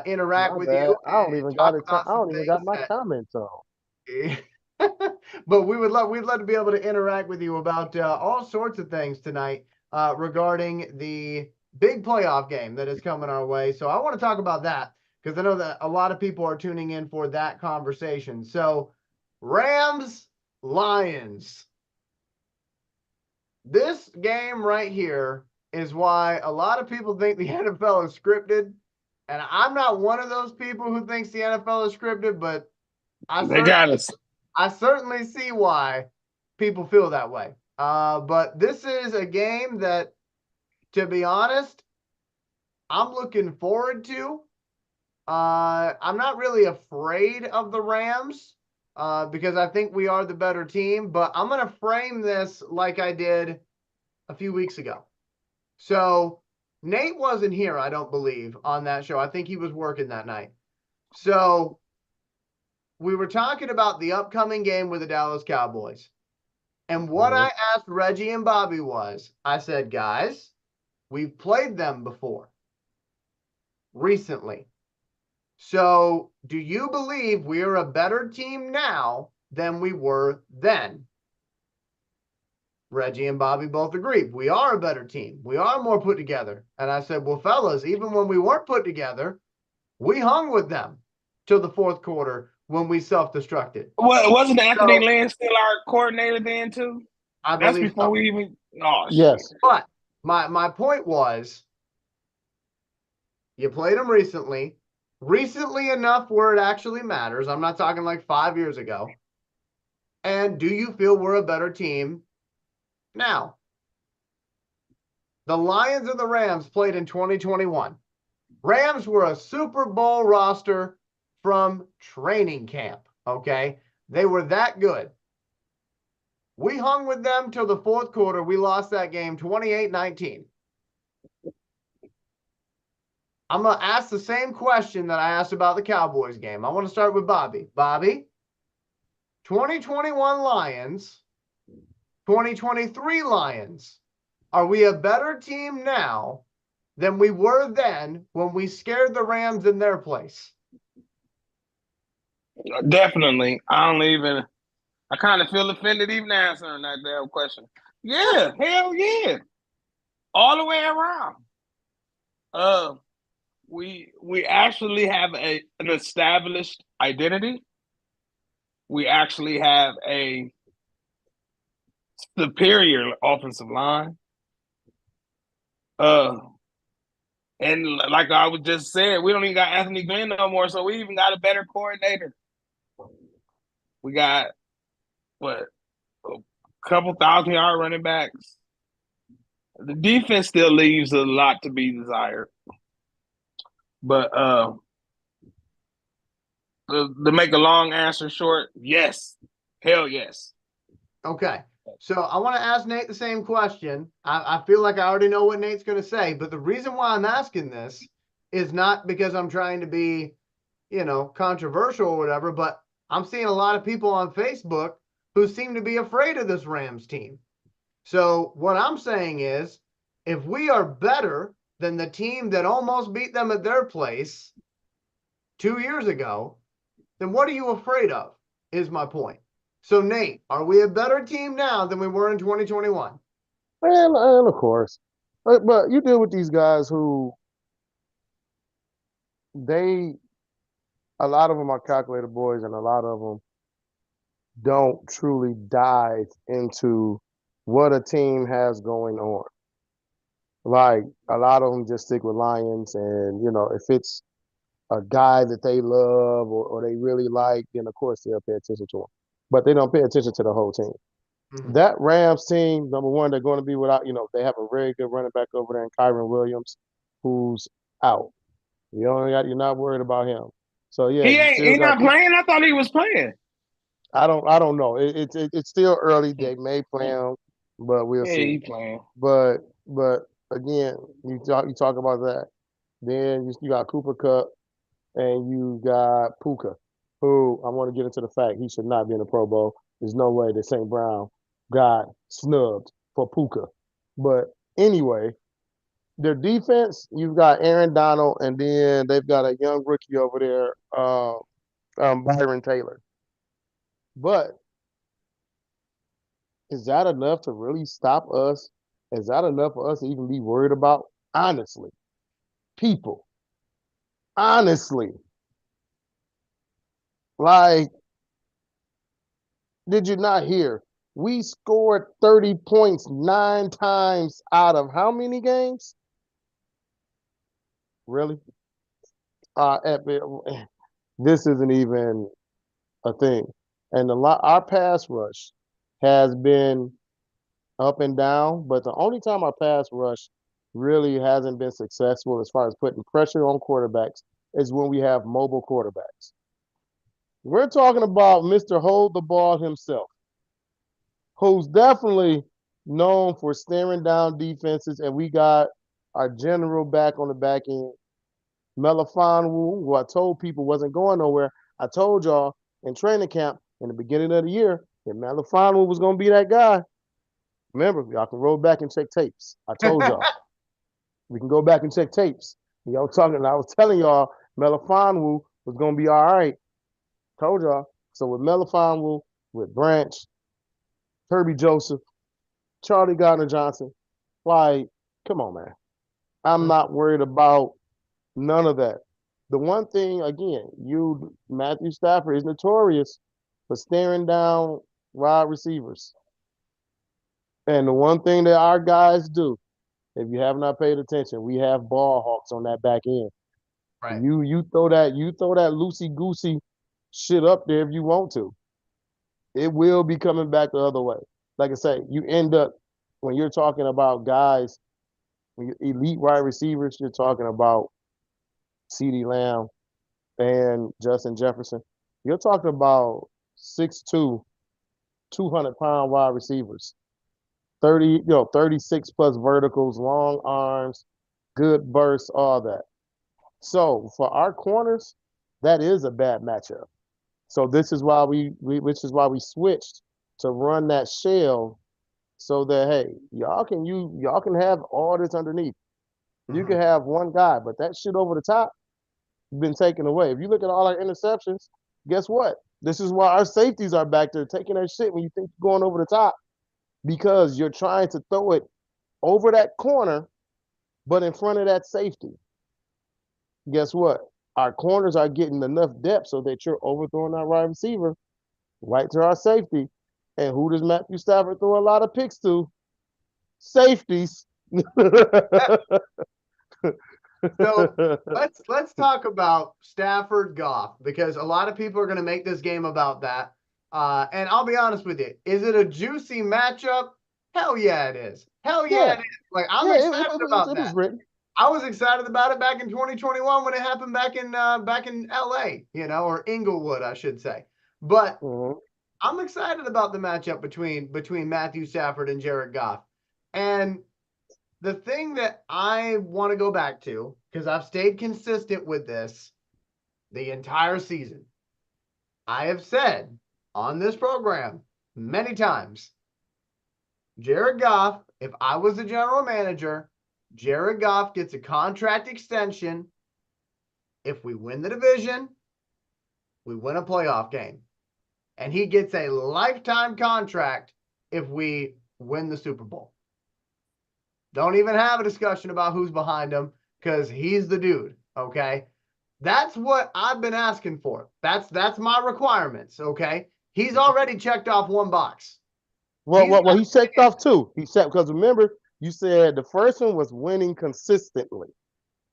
interact my with you bad. I don't and even got talk it. I about some don't even got things my that comments on. but we'd love to be able to interact with you about all sorts of things tonight regarding the big playoff game that is coming our way. So I want to talk about that because I know that a lot of people are tuning in for that conversation. So Rams Lions. This game right here is why a lot of people think the NFL is scripted. And I'm not one of those people who thinks the NFL is scripted, but I they certainly got us. I certainly see why people feel that way. But this is a game that, to be honest, I'm looking forward to. I'm not really afraid of the Rams because I think we are the better team, but I'm going to frame this like I did a few weeks ago. So Nate wasn't here, I don't believe, on that show. I think he was working that night. So we were talking about the upcoming game with the Dallas Cowboys. And what Mhm. I asked Reggie and Bobby was, I said, guys, we've played them before recently. So do you believe we are a better team now than we were then? Reggie and Bobby both agreed. We are a better team. We are more put together. And I said, well, fellas, even when we weren't put together, we hung with them till the fourth quarter when we self-destructed. Wasn't Anthony So Lynn still our coordinator then too? I That's believe before so. we even. Oh shit! Yes. But my point was, you played them recently, recently enough where it actually matters. I'm not talking like 5 years ago. And do you feel we're a better team now? The Lions and the Rams played in 2021. Rams were a Super Bowl roster from training camp. Okay. They were that good. We hung with them till the fourth quarter. We lost that game 28-19. I'm going to ask the same question that I asked about the Cowboys game. I want to start with Bobby. Bobby, 2021 Lions, 2023 Lions. Are we a better team now than we were then when we scared the Rams in their place? Definitely. I don't even. I kind of feel offended even answering that damn question. Yeah, hell yeah, all the way around. Uh, we actually have an established identity. We actually have a superior offensive line. Uh, and like I was just saying, we don't even got Anthony Glenn no more, so we even got a better coordinator. We got what, a couple 1,000-yard running backs. The defense still leaves a lot to be desired, but to make a long answer short, yes, hell yes. Okay. So I want to ask Nate the same question. I feel like I already know what Nate's going to say, but the reason why I'm asking this is not because I'm trying to be, controversial or whatever, but I'm seeing a lot of people on Facebook who seem to be afraid of this Rams team. So what I'm saying is, if we are better than the team that almost beat them at their place 2 years ago, then what are you afraid of? Is my point. So, Nate, are we a better team now than we were in 2021? And of course. But you deal with these guys who they a lot of them are calculated boys and a lot of them don't truly dive into what a team has going on. Like a lot of them just stick with Lions, and if it's a guy that they love or they really like, then of course they'll pay attention to him. But they don't pay attention to the whole team. Mhm. That Rams team, number one, they're going to be without, they have a very good running back over there in Kyron Williams, who's out. You're not worried about him. So yeah, He you ain't still he got. not playing. I thought he was playing. I don't know. It's still early. They may play him, but we'll Yeah, see. he playing. But again, you talk about that. Then you got Cooper Cup and you got Puka, who I want to get into the fact he should not be in the Pro Bowl. There's no way that St. Brown got snubbed for Puka. But anyway, their defense, you've got Aaron Donald, and then they've got a young rookie over there, Byron Taylor. But is that enough to really stop us? Is that enough for us to even be worried about? Honestly, people, honestly, like, did you not hear? We scored 30 points 9 times out of how many games? Really? This isn't even a thing. And our pass rush has been up and down, but the only time our pass rush really hasn't been successful as far as putting pressure on quarterbacks is when we have mobile quarterbacks. We're talking about Mr. Hold the Ball himself, who's definitely known for staring down defenses, and we got our general back on the back end, Melifonwu, who I told people wasn't going nowhere. I told y'all in training camp in the beginning of the year that Melifonwu was going to be that guy. Remember, y'all can roll back and check tapes. I told y'all. We can go back and check tapes. I was telling y'all Melifonwu was going to be all right. Told y'all. So with Melifonwu, with Branch, Kirby Joseph, Charlie Gardner Johnson, like, come on, man. I'm not worried about none of that. The one thing, again, Matthew Stafford is notorious for staring down wide receivers. And the one thing that our guys do, if you have not paid attention, we have ball hawks on that back end. Right. You throw that loosey goosey shit up there if you want to. It will be coming back the other way. Like I say, you end up when you're talking about guys, when you're elite wide receivers, you're talking about CeeDee Lamb and Justin Jefferson. You're talking about 6'2", 200-pound wide receivers. 36 plus verticals, long arms, good bursts, all that. So for our corners, that is a bad matchup. So this is why which is why we switched to run that shell so that hey, y'all can have all this underneath. You can have one guy, but that shit over the top been taken away. If you look at all our interceptions, guess what? This is why our safeties are back there taking that shit when you think you're going over the top because you're trying to throw it over that corner, but in front of that safety. Guess what? Our corners are getting enough depth so that you're overthrowing our wide receiver right to our safety. And who does Matthew Stafford throw a lot of picks to? Safeties. So let's talk about Stafford Goff because a lot of people are going to make this game about that. And I'll be honest with you, is it a juicy matchup? Hell yeah, it is. Hell yeah, it is. Like I'm excited about it was that. written. I was excited about it back in 2021 when it happened back in LA, or Inglewood, I should say. But I'm excited about the matchup between Matthew Stafford and Jared Goff. And the thing that I want to go back to, because I've stayed consistent with this the entire season, I have said on this program many times, Jared Goff, if I was the general manager, Jared Goff gets a contract extension. If we win the division, we win a playoff game. And he gets a lifetime contract if we win the Super Bowl. Don't even have a discussion about who's behind him because he's the dude, okay? That's what I've been asking for. That's my requirements, okay? He's already checked off one box. He's Well, he checked off two. He checked because remember you said the first one was winning consistently.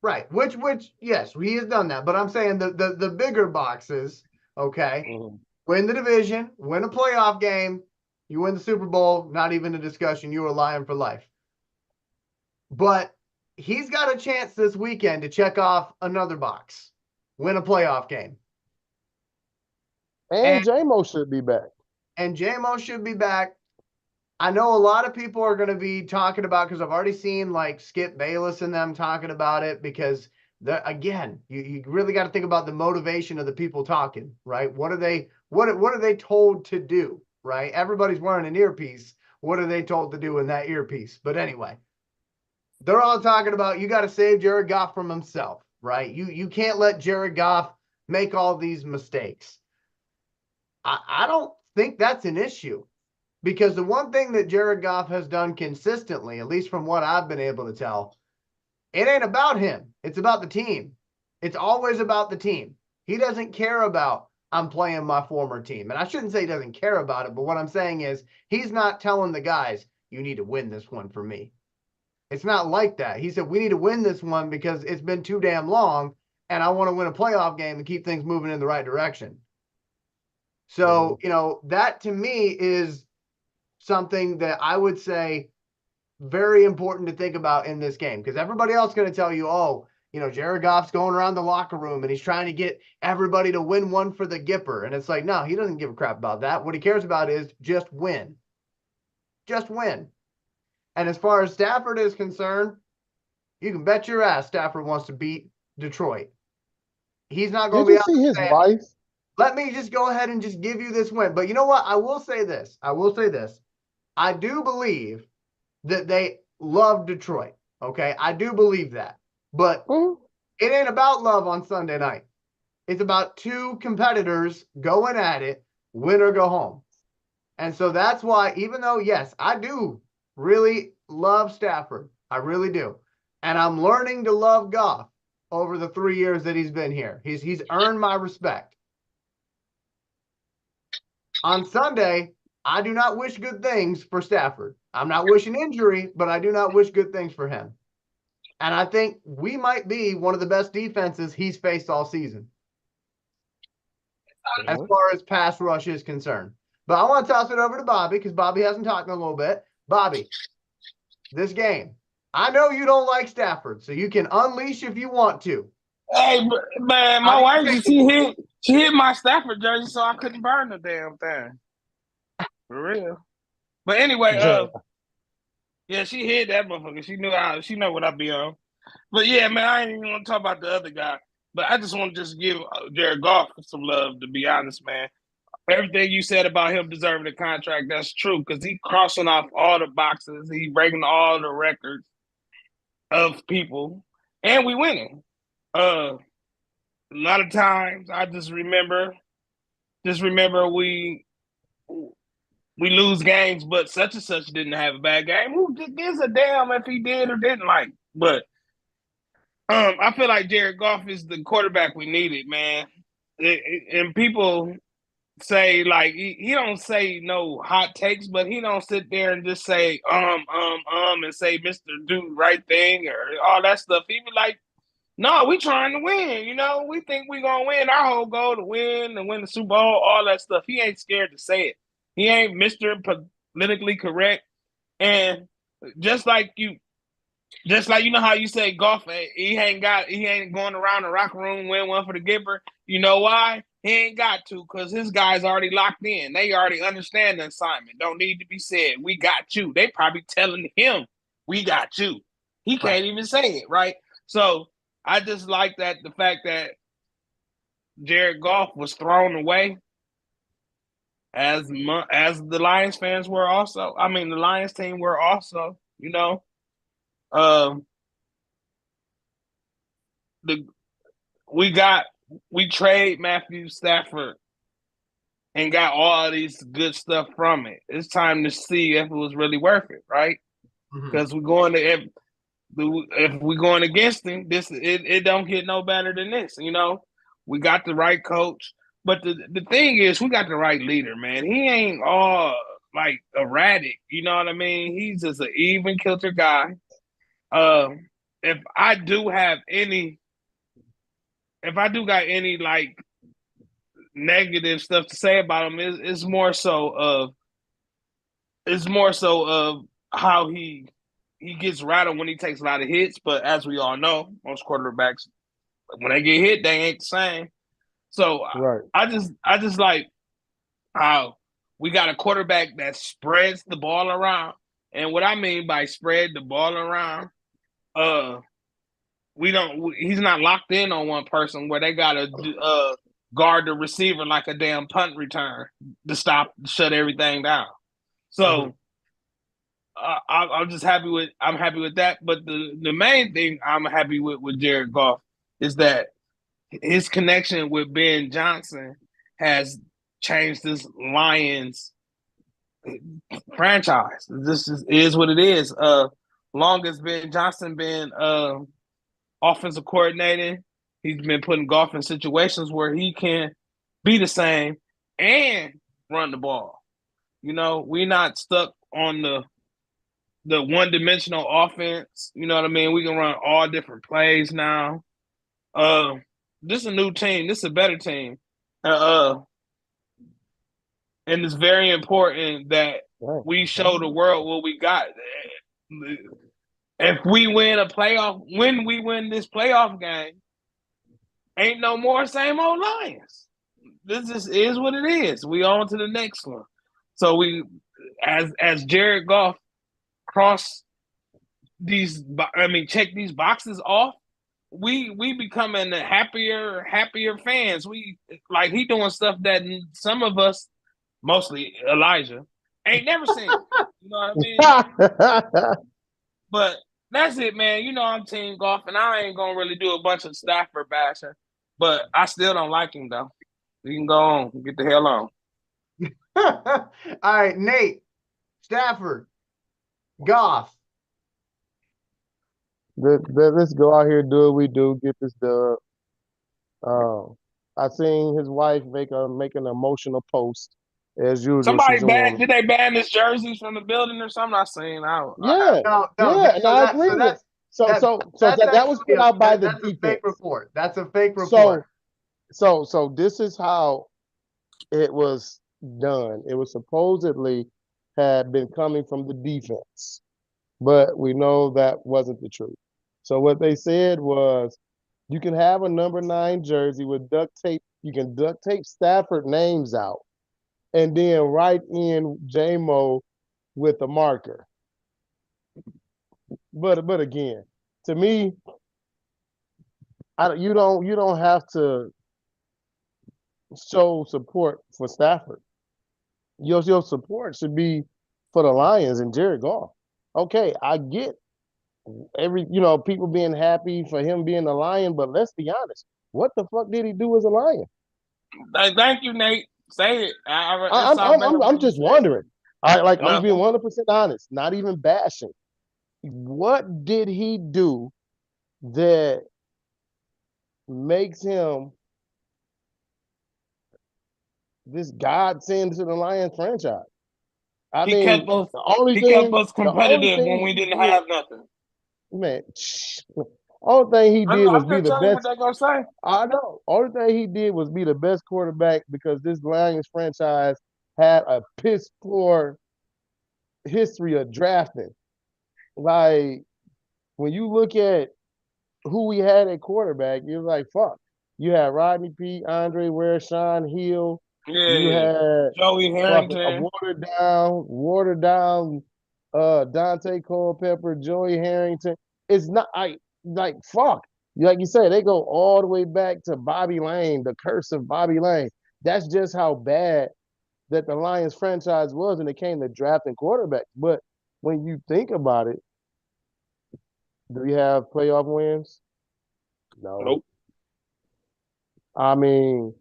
right. Which yes, he has done that. But I'm saying the bigger boxes, okay. Mm-hmm. Win the division, win a playoff game, you win the Super Bowl, not even a discussion. You are Lion for life. But he's got a chance this weekend to check off another box, win a playoff game. And J-Mo should be back. And J-Mo should be back. I know a lot of people are going to be talking about, because I've already seen like Skip Bayless and them talking about it, because again, you really got to think about the motivation of the people talking, right? What are they told to do, right? Everybody's wearing an earpiece. What are they told to do in that earpiece? But anyway, they're all talking about you got to save Jared Goff from himself, right? You can't let Jared Goff make all these mistakes. I don't think that's an issue. Because the one thing that Jared Goff has done consistently, at least from what I've been able to tell, it ain't about him. It's about the team. It's always about the team. He doesn't care about, I'm playing my former team. And I shouldn't say he doesn't care about it, but what I'm saying is he's not telling the guys, you need to win this one for me. It's not like that. He said, we need to win this one because it's been too damn long, and I want to win a playoff game and keep things moving in the right direction. So, that to me is something that I would say very important to think about in this game, because everybody else is going to tell you, oh, Jared Goff's going around the locker room and he's trying to get everybody to win one for the Gipper. And it's like, no, he doesn't give a crap about that. What he cares about is just win. Just win. And as far as Stafford is concerned, you can bet your ass Stafford wants to beat Detroit. He's not going to be out there saying, wife? Let me just go ahead and just give you this win. But you know what? I will say this. I do believe that they love Detroit. Okay. I do believe that. But it ain't about love on Sunday night. It's about two competitors going at it, win or go home. And so that's why, even though, yes, I do really love Stafford. I really do. And I'm learning to love Goff over the 3 years that he's been here. He's earned my respect. On Sunday, I do not wish good things for Stafford. I'm not wishing injury, but I do not wish good things for him. And I think we might be one of the best defenses he's faced all season, as far as pass rush is concerned. But I want to toss it over to Bobby, because Bobby hasn't talked in a little bit. Bobby, this game, I know you don't like Stafford, so you can unleash if you want to. Hey, man, my wife, she hit my Stafford jersey, so I couldn't burn the damn thing. For real. But anyway, yeah, she hit that motherfucker. She know what I be on. But yeah, man, I ain't even want to talk about the other guy. But I just want to just give Jared Goff some love, to be honest, man. Everything you said about him deserving a contract, that's true, because he crossing off all the boxes. He breaking all the records of people, and we winning. A lot of times, I just remember we lose games, but such and such didn't have a bad game. Who gives a damn if he did or didn't like? But I feel like Jared Goff is the quarterback we needed, man. And people say, like, he don't say no hot takes, but he don't sit there and just say and say Mr. Do right thing or all that stuff. He be like, no, we trying to win. We think we gonna win. Our whole goal to win the Super Bowl, all that stuff. He ain't scared to say it. He ain't Mr. Politically correct. And just like you know how you say Goff, he ain't going around the locker room win one for the Gipper. You know why? He ain't got to, because his guys already locked in. They already understand the assignment. Don't need to be said. We got you. They probably telling him, we got you. He can't even say it, right? So I just like that, the fact that Jared Goff was thrown away, as the Lions fans were also. I mean, the Lions team were also, we trade Matthew Stafford and got all these good stuff from it. It's time to see if it was really worth it, right? Because if we're going against him, it don't get no better than this. We got the right coach, but the thing is, we got the right leader, man. He ain't all like erratic. You know what I mean? He's just an even kilter guy. If I do got any like negative stuff to say about him, it's more so of how he gets rattled when he takes a lot of hits. But as we all know, most quarterbacks when they get hit, they ain't the same. So Right. I just like how we got a quarterback that spreads the ball around. And what I mean by spread the ball around, he's not locked in on one person where they gotta guard the receiver like a damn punt return to shut everything down. So I'm just happy with that. But the main thing I'm happy with Jared Goff is that his connection with Ben Johnson has changed this Lions franchise. This is what it is. Long as Ben Johnson been offensive coordinator, he's been putting Goff in situations where he can be the same and run the ball. You know, we're not stuck on the one-dimensional offense. You know what I mean? We can run all different plays now. This is a new team. This is a better team. And it's very important that we show the world what we got. If we win when we win this playoff game, ain't no more same old Lions. This just is what it is. We on to the next one. So we, as Jared Goff check these boxes off, we becoming happier fans. We like he doing stuff that some of us, mostly Elijah, ain't never seen. You know what I mean? But that's it, man. You know I'm Team Goff, and I ain't gonna really do a bunch of Stafford bashing, but I still don't like him though. You can go on, get the hell on. All right, Nate, Stafford, Goff. Let's go out here, do what we do, get this dub. I seen his wife make an emotional post as usual. Somebody did they ban his jerseys from the building or something? I seen. Yeah, and I agree with it. So that was put out by the defense. That's a fake report. That's a fake report. So this is how it was done. It was supposedly had been coming from the defense, but we know that wasn't the truth. So what they said was, you can have a number 9 jersey with duct tape. You can duct tape Stafford names out, and then write in JMO with a marker. But again, to me, you don't have to show support for Stafford. Your support should be for the Lions and Jared Goff. Okay, I get people being happy for him being a Lion, but let's be honest. What the fuck did he do as a Lion? Thank you, Nate. Say it. I'm just wondering. I'm being 100% honest, not even bashing. What did he do that makes him this godsend to the Lions franchise? He kept us competitive when we didn't have nothing. Man, only thing he did was be the best. What they gonna say? I know. Only thing he did was be the best quarterback because this Lions franchise had a piss poor history of drafting. Like, when you look at who we had at quarterback, you're like, fuck. You had Rodney Peete, Andre Ware, Sean Hill. Yeah, you had Joey Harrington, a watered down Dante Culpepper, Joey Harrington. It's not like fuck. Like you said, they go all the way back to Bobby Lane, the curse of Bobby Lane. That's just how bad that the Lions franchise was when it came to drafting quarterbacks. But when you think about it, do we have playoff wins? No. Nope. I mean,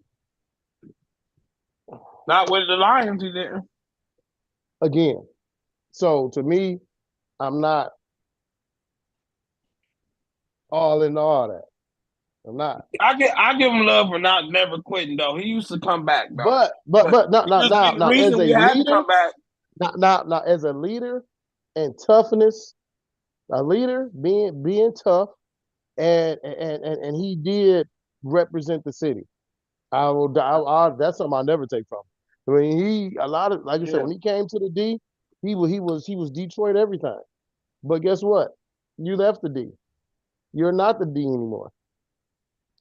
not with the Lions, he didn't. Again, so to me, I'm not all in all that. I'm not. I give him love for never quitting though. He used to come back though. But now as a leader, come back. Now, as a leader and toughness, a leader being tough, and he did represent the city. That's something I'll never take from him. I mean, a lot of, like I said, Yeah. when he came to the D, he was Detroit every time. But guess what? You left the D. You're not the D anymore.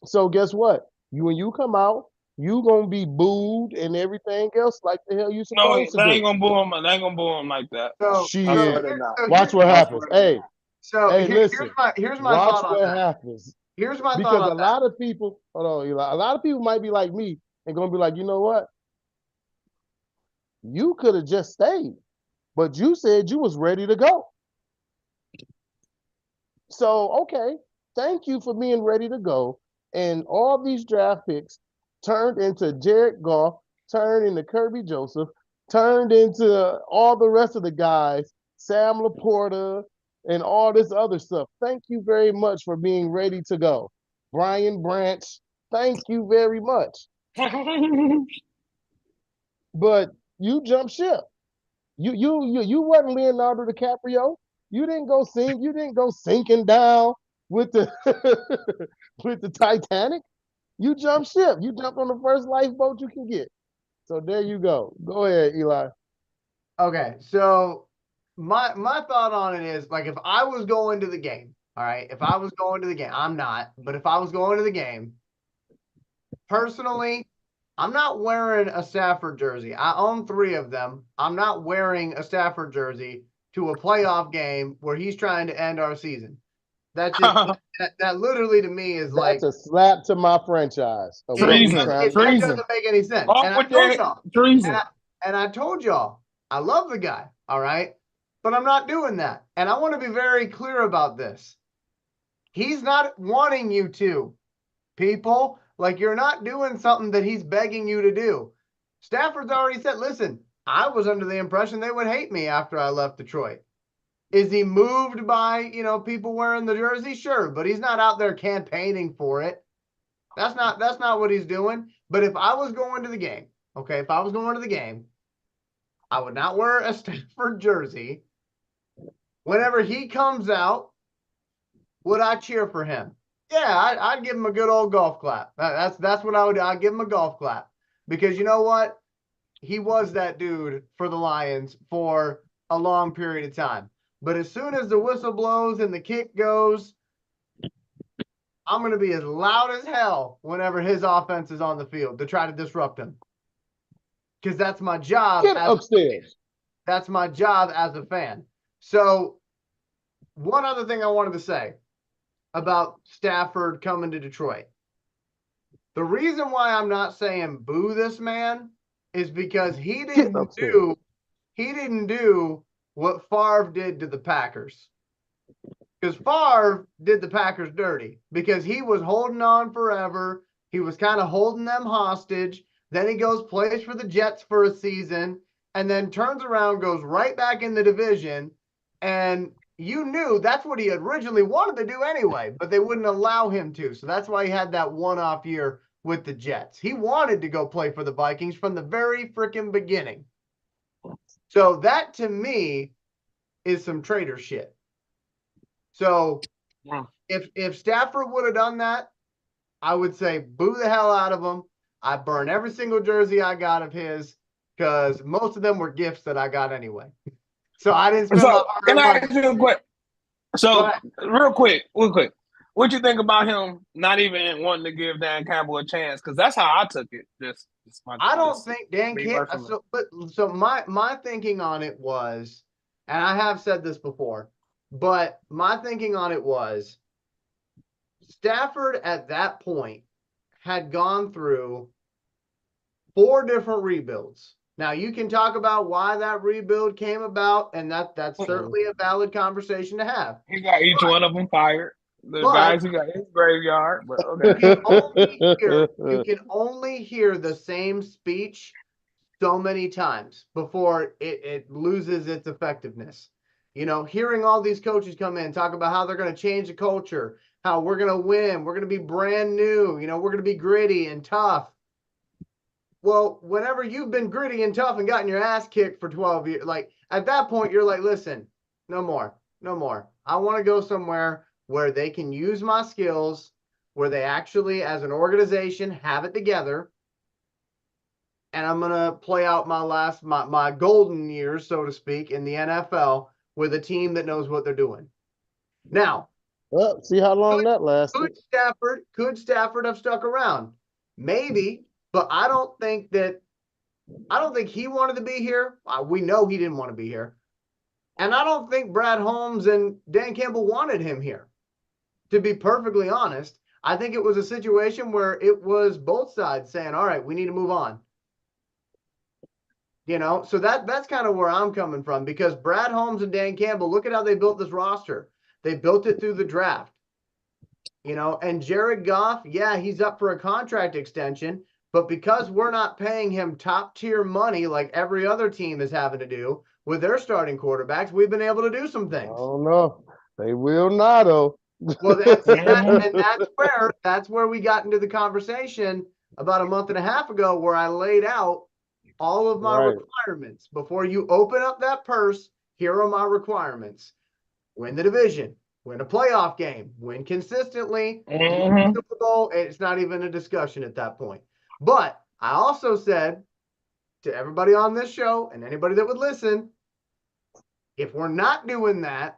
So guess what? When you come out, you gonna be booed and everything else like the hell you No, supposed to they ain't do. gonna boo him. They ain't gonna boo him like that. So I so swear Shit. to God. Watch here's what I happens. swear to Hey, God. here's listen. my Watch thought on what that. happens. Here's my thought Because on a that. lot of people, hold on, Eli, a lot of people might be like me and gonna be like, you know what? You could have just stayed, but you said you was ready to go. So, okay, thank you for being ready to go. And all these draft picks turned into Jared Goff, turned into Kirby Joseph, turned into all the rest of the guys, Sam Laporta, and all this other stuff. Thank you very much for being ready to go. Brian Branch, thank you very much. But you jumped ship. You wasn't Leonardo DiCaprio. You didn't go sing. You didn't go sinking down with the with the Titanic. You jumped ship. You jumped on the first lifeboat you can get. So there you go. Go ahead, Eli. Okay, so my thought on it is like if I was going to the game, all right, if I was going to the game, I'm not, but if I was going to the game, personally, I'm not wearing a Stafford jersey. I own 3 of them. I'm not wearing a Stafford jersey to a playoff game where he's trying to end our season. That just that literally to me is That's like a slap to my franchise of what we Treason. trying to that do. Treason. doesn't make any sense. Off And I with told that y'all, and treason. I told y'all, I love the guy, all right? But I'm not doing that. And I want to be very clear about this. He's not wanting you to, people. Like, you're not doing something that he's begging you to do. Stafford's already said, listen, I was under the impression they would hate me after I left Detroit. Is he moved by, people wearing the jersey? Sure, but he's not out there campaigning for it. That's not what he's doing. But if I was going to the game, okay, if I was going to the game, I would not wear a Stafford jersey. Whenever he comes out, would I cheer for him? Yeah, I'd give him a good old golf clap. That's what I would do. I'd give him a golf clap because you know what? He was that dude for the Lions for a long period of time. But as soon as the whistle blows and the kick goes, I'm going to be as loud as hell whenever his offense is on the field to try to disrupt him. Because that's my job Get upstairs. that's my job as a fan. So, one other thing I wanted to say about Stafford coming to Detroit. The reason why I'm not saying boo this man is because Get upstairs. he didn't do what Favre did to the Packers. Because Favre did the Packers dirty because he was holding on forever. He was kind of holding them hostage. Then he goes, plays for the Jets for a season, and then turns around, goes right back in the division. And you knew that's what he originally wanted to do anyway, but they wouldn't allow him to. So that's why he had that one-off year with the Jets. He wanted to go play for the Vikings from the very freaking beginning. So that to me is some traitor shit. So if Stafford would have done that, I would say boo the hell out of him. I burn every single jersey I got of his because most of them were gifts that I got anyway. So I didn't spend my So can hard-earned I money. ask you a question? Go So ahead. real quick. What you think about him not even wanting to give Dan Campbell a chance? Because that's how I took it. I don't think Dan me can't. personally. So my thinking on it was, and I have said this before, but my thinking on it was Stafford at that point had gone through 4 different rebuilds. Now you can talk about why that rebuild came about, and that's certainly a valid conversation to have. He got each one of them fired. The But guys he got in his graveyard, but you okay. can only hear the same speech so many times before it loses its effectiveness. Hearing all these coaches come in, talk about how they're going to change the culture, how we're going to win, we're going to be brand new, we're going to be gritty and tough. Well, whenever you've been gritty and tough and gotten your ass kicked for 12 years, like at that point, you're like, listen, no more, no more. I want to go somewhere where they can use my skills, where they actually, as an organization, have it together. And I'm going to play out my golden years, so to speak, in the NFL with a team that knows what they're doing. Now, well, see how long that lasted. Could Stafford have stuck around? Maybe, but I don't think he wanted to be here. We know he didn't want to be here. And I don't think Brad Holmes and Dan Campbell wanted him here. To be perfectly honest, I think it was a situation where it was both sides saying, all right, we need to move on. So that's kind of where I'm coming from, because Brad Holmes and Dan Campbell, look at how they built this roster. They built it through the draft. And Jared Goff, yeah, he's up for a contract extension, but because we're not paying him top tier money like every other team is having to do with their starting quarterbacks, we've been able to do some things. I don't know. They will not, though. Well, that's where we got into the conversation about a month and a half ago, where I laid out all of my requirements. Before you open up that purse, here are my requirements. Win the division, win a playoff game, win consistently, Super Bowl. It's not even a discussion at that point. But I also said to everybody on this show and anybody that would listen, if we're not doing that,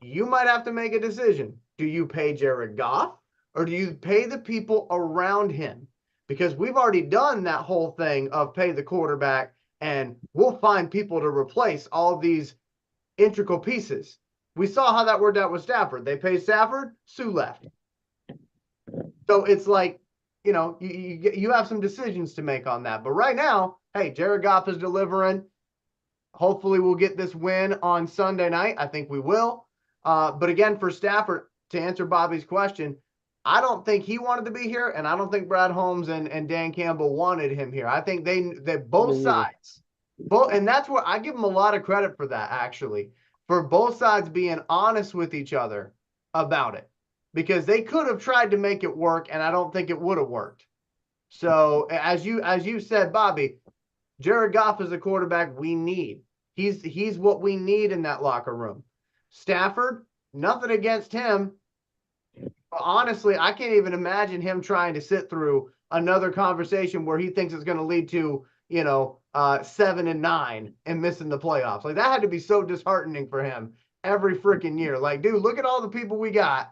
you might have to make a decision. Do you pay Jared Goff, or do you pay the people around him? Because we've already done that whole thing of pay the quarterback, and we'll find people to replace all these integral pieces. We saw how that worked out with Stafford. They paid Stafford, Sue left. So it's like, you have some decisions to make on that. But right now, hey, Jared Goff is delivering. Hopefully we'll get this win on Sunday night. I think we will. But again, for Stafford, to answer Bobby's question, I don't think he wanted to be here, and I don't think Brad Holmes and Dan Campbell wanted him here. I think they both sides, and that's where I give them a lot of credit for that, actually, for both sides being honest with each other about it, because they could have tried to make it work, and I don't think it would have worked. So as you said, Bobby, Jared Goff is the quarterback we need. He's what we need in that locker room. Stafford, nothing against him. Honestly, I can't even imagine him trying to sit through another conversation where he thinks it's going to lead to, 7-9 and missing the playoffs. Like, that had to be so disheartening for him every freaking year. Like, dude, look at all the people we got,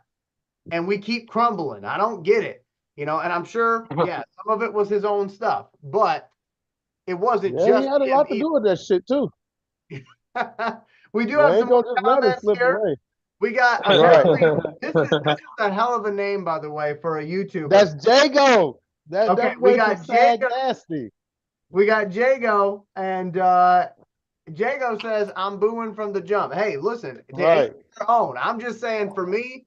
and we keep crumbling. I don't get it, and I'm sure, yeah, some of it was his own stuff, but it wasn't just. He had a lot to do with that shit too. We do have some comments here. Away. We got this is a hell of a name, by the way, for a YouTuber. That's Jago. We got Jago. Nasty. We got Jago, and Jago says, "I'm booing from the jump." Hey, listen, to each their own. I'm just saying, for me,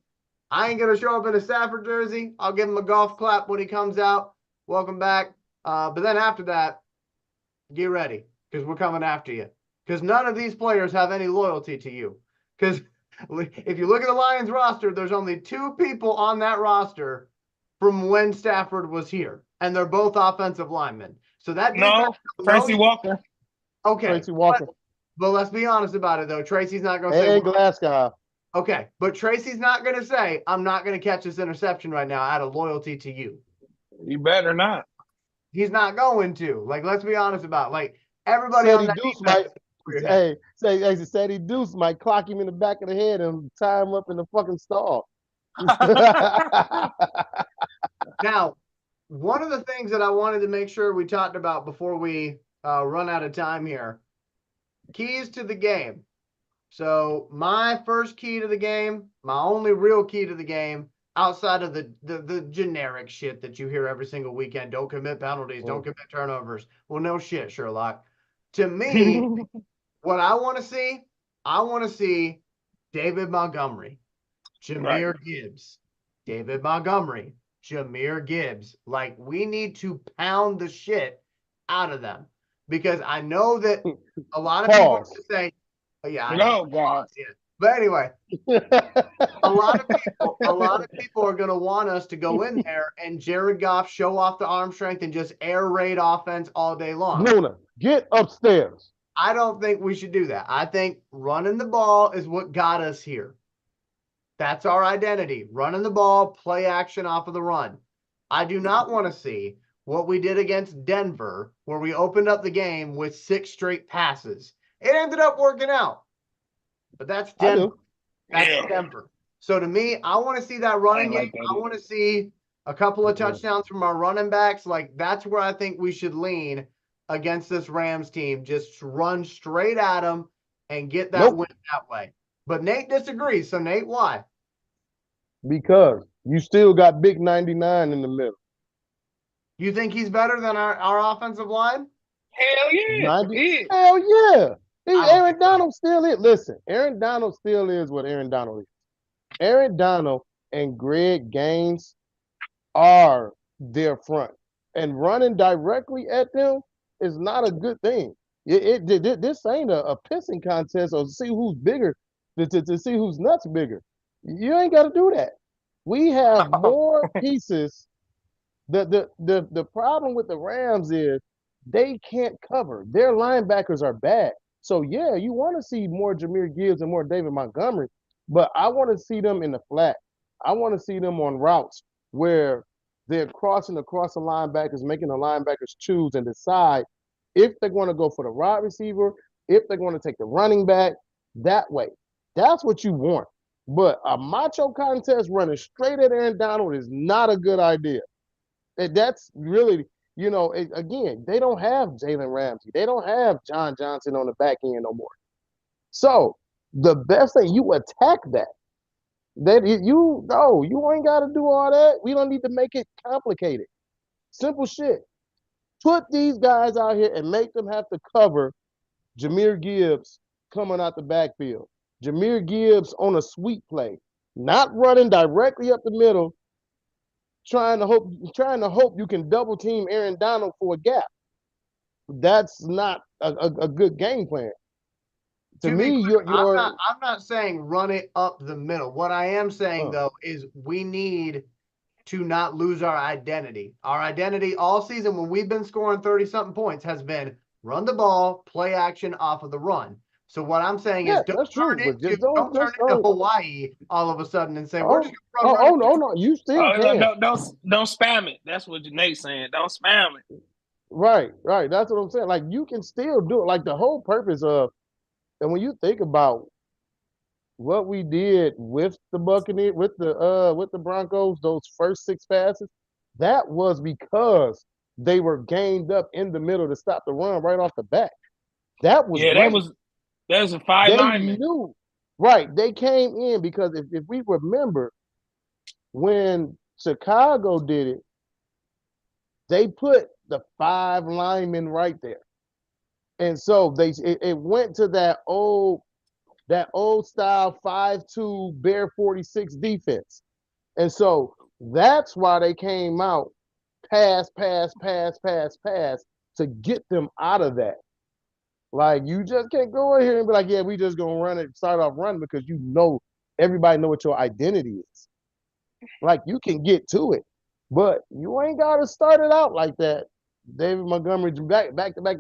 I ain't gonna show up in a Stafford jersey. I'll give him a golf clap when he comes out. Welcome back. But then after that, get ready, because we're coming after you. Because none of these players have any loyalty to you. Because if you look at the Lions roster, there's only 2 people on that roster from when Stafford was here, and they're both offensive linemen. So that Tracy Walker. Okay, Tracy Walker. But let's be honest about it, though. Tracy's not going to say. And Glasgow. Okay, but Tracy's not going to say, "I'm not going to catch this interception right now out of loyalty to you." You better not. He's not going to. Like, let's be honest about it. Like, everybody on that defense. Sadie Deuce might clock him in the back of the head and tie him up in the fucking stall. Now, one of the things that I wanted to make sure we talked about before we run out of time here, keys to the game. So my first key to the game, my only real key to the game, outside of the generic shit that you hear every single weekend, don't commit penalties, don't commit turnovers. Well, no shit, Sherlock. To me, what I want to see David Montgomery, Jahmyr Gibbs, David Montgomery, Jahmyr Gibbs. Like, we need to pound the shit out of them, because I know that a lot of people say, "Oh yeah, no, God, But anyway, a lot of people are going to want us to go in there and Jared Goff show off the arm strength and just air raid offense all day long. Luna, get upstairs. I don't think we should do that. I think running the ball is what got us here. That's our identity. Running the ball, play action off of the run. I do not want to see what we did against Denver, where we opened up the game with 6 straight passes. It ended up working out. But that's Denver. That's Denver. So to me, I want to see that running game. I want to see a couple of touchdowns from our running backs. Like, that's where I think we should lean against this Rams team. Just run straight at them and get that win that way. But Nate disagrees. So, Nate, why? Because you still got Big 99 in the middle. You think he's better than our offensive line? Hell yeah. Hell yeah. Aaron Donald still is. Listen, Aaron Donald still is what Aaron Donald is. Aaron Donald and Greg Gaines are their front. And running directly at them is not a good thing. This ain't a pissing contest or to see who's bigger, to see who's nuts bigger. You ain't got to do that. We have more pieces. The problem with the Rams is they can't cover. Their linebackers are bad. So, yeah, you want to see more Jahmyr Gibbs and more David Montgomery, but I want to see them in the flat. I want to see them on routes where they're crossing across the linebackers, making the linebackers choose and decide if they're going to go for the wide receiver, if they're going to take the running back that way. That's what you want. But a macho contest running straight at Aaron Donald is not a good idea. That's really, again, they don't have Jalen Ramsey. They don't have John Johnson on the back end no more. So the best thing, you attack that. You ain't got to do all that. We don't need to make it complicated. Simple shit. Put these guys out here and make them have to cover Jahmyr Gibbs coming out the backfield. Jahmyr Gibbs on a sweep play, not running directly up the middle, trying to hope you can double team Aaron Donald for a gap. That's not a good game plan. To me, I'm not saying run it up the middle. What I am saying though is we need to not lose our identity. Our identity all season when we've been scoring 30-something points has been run the ball, play action off of the run. So what I'm saying is don't turn into Hawaii all of a sudden and say we're just going to run. No, you still can. Don't spam it. That's what Nate's saying. Don't spam it. Right. That's what I'm saying. Like, you can still do it. Like, the whole purpose of, and when you think about what we did with the Buccaneers, with the Broncos, those first 6 passes, that was because they were gained up in the middle to stop the run right off the bat. That was that was a 5 lineman. Right. They came in because if we remember when Chicago did it, they put the 5 linemen right there. And so it went to that old style 5-2 Bear 46 defense. And so that's why they came out pass to get them out of that. Like, you just can't go in here and be like, yeah, we just gonna run it, start off running, because everybody know what your identity is. Like, you can get to it, but you ain't gotta start it out like that. David Montgomery back to back.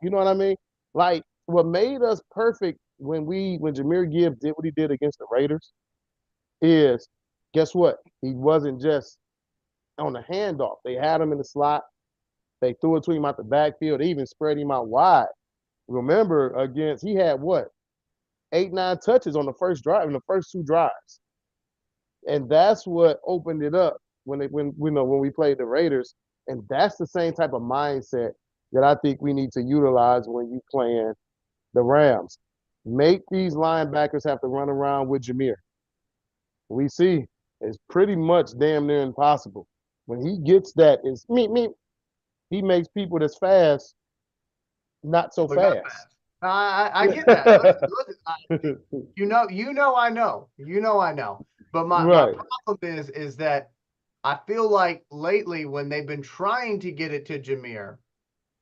You know what I mean? Like, what made us perfect when Jahmyr Gibbs did what he did against the Raiders is, guess what? He wasn't just on the handoff. They had him in the slot. They threw it to him out the backfield. They even spread him out wide. Remember, he had 8-9 touches on the first drive, in the first 2 drives. And that's what opened it up when we played the Raiders. And that's the same type of mindset that I think we need to utilize when you playing the Rams. Make these linebackers have to run around with Jahmyr. We see it's pretty much damn near impossible. When he gets that, it's me. He makes people that's fast not so fast. I get that. I know. But my problem is that I feel like lately when they've been trying to get it to Jahmyr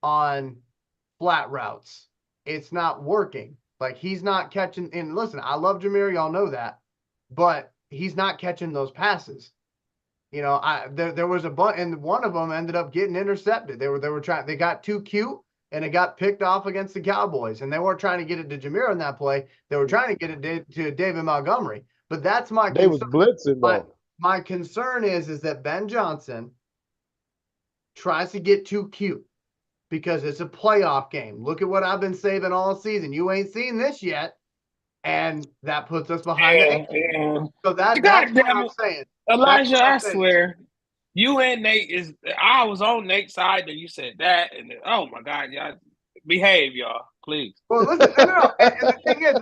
on flat routes, it's not working. Like he's not catching. And listen, I love Jameer, y'all know that, but he's not catching those passes. You know, there was a bunt, and one of them ended up getting intercepted. They were trying. They got too cute, and it got picked off against the Cowboys. And they weren't trying to get it to Jameer on that play. They were trying to get it to David Montgomery. But that's my They was concern. blitzing though. My concern is that Ben Johnson tries to get too cute because it's a playoff game. Look at what I've been saving all season. You ain't seen this yet, and that puts us behind the 8. So that's God what damn I'm it. saying. Elijah, I swear, you and Nate is. I was on Nate's side, and you said that, and then, oh my God, y'all behave, y'all, please. Well, listen, no. And the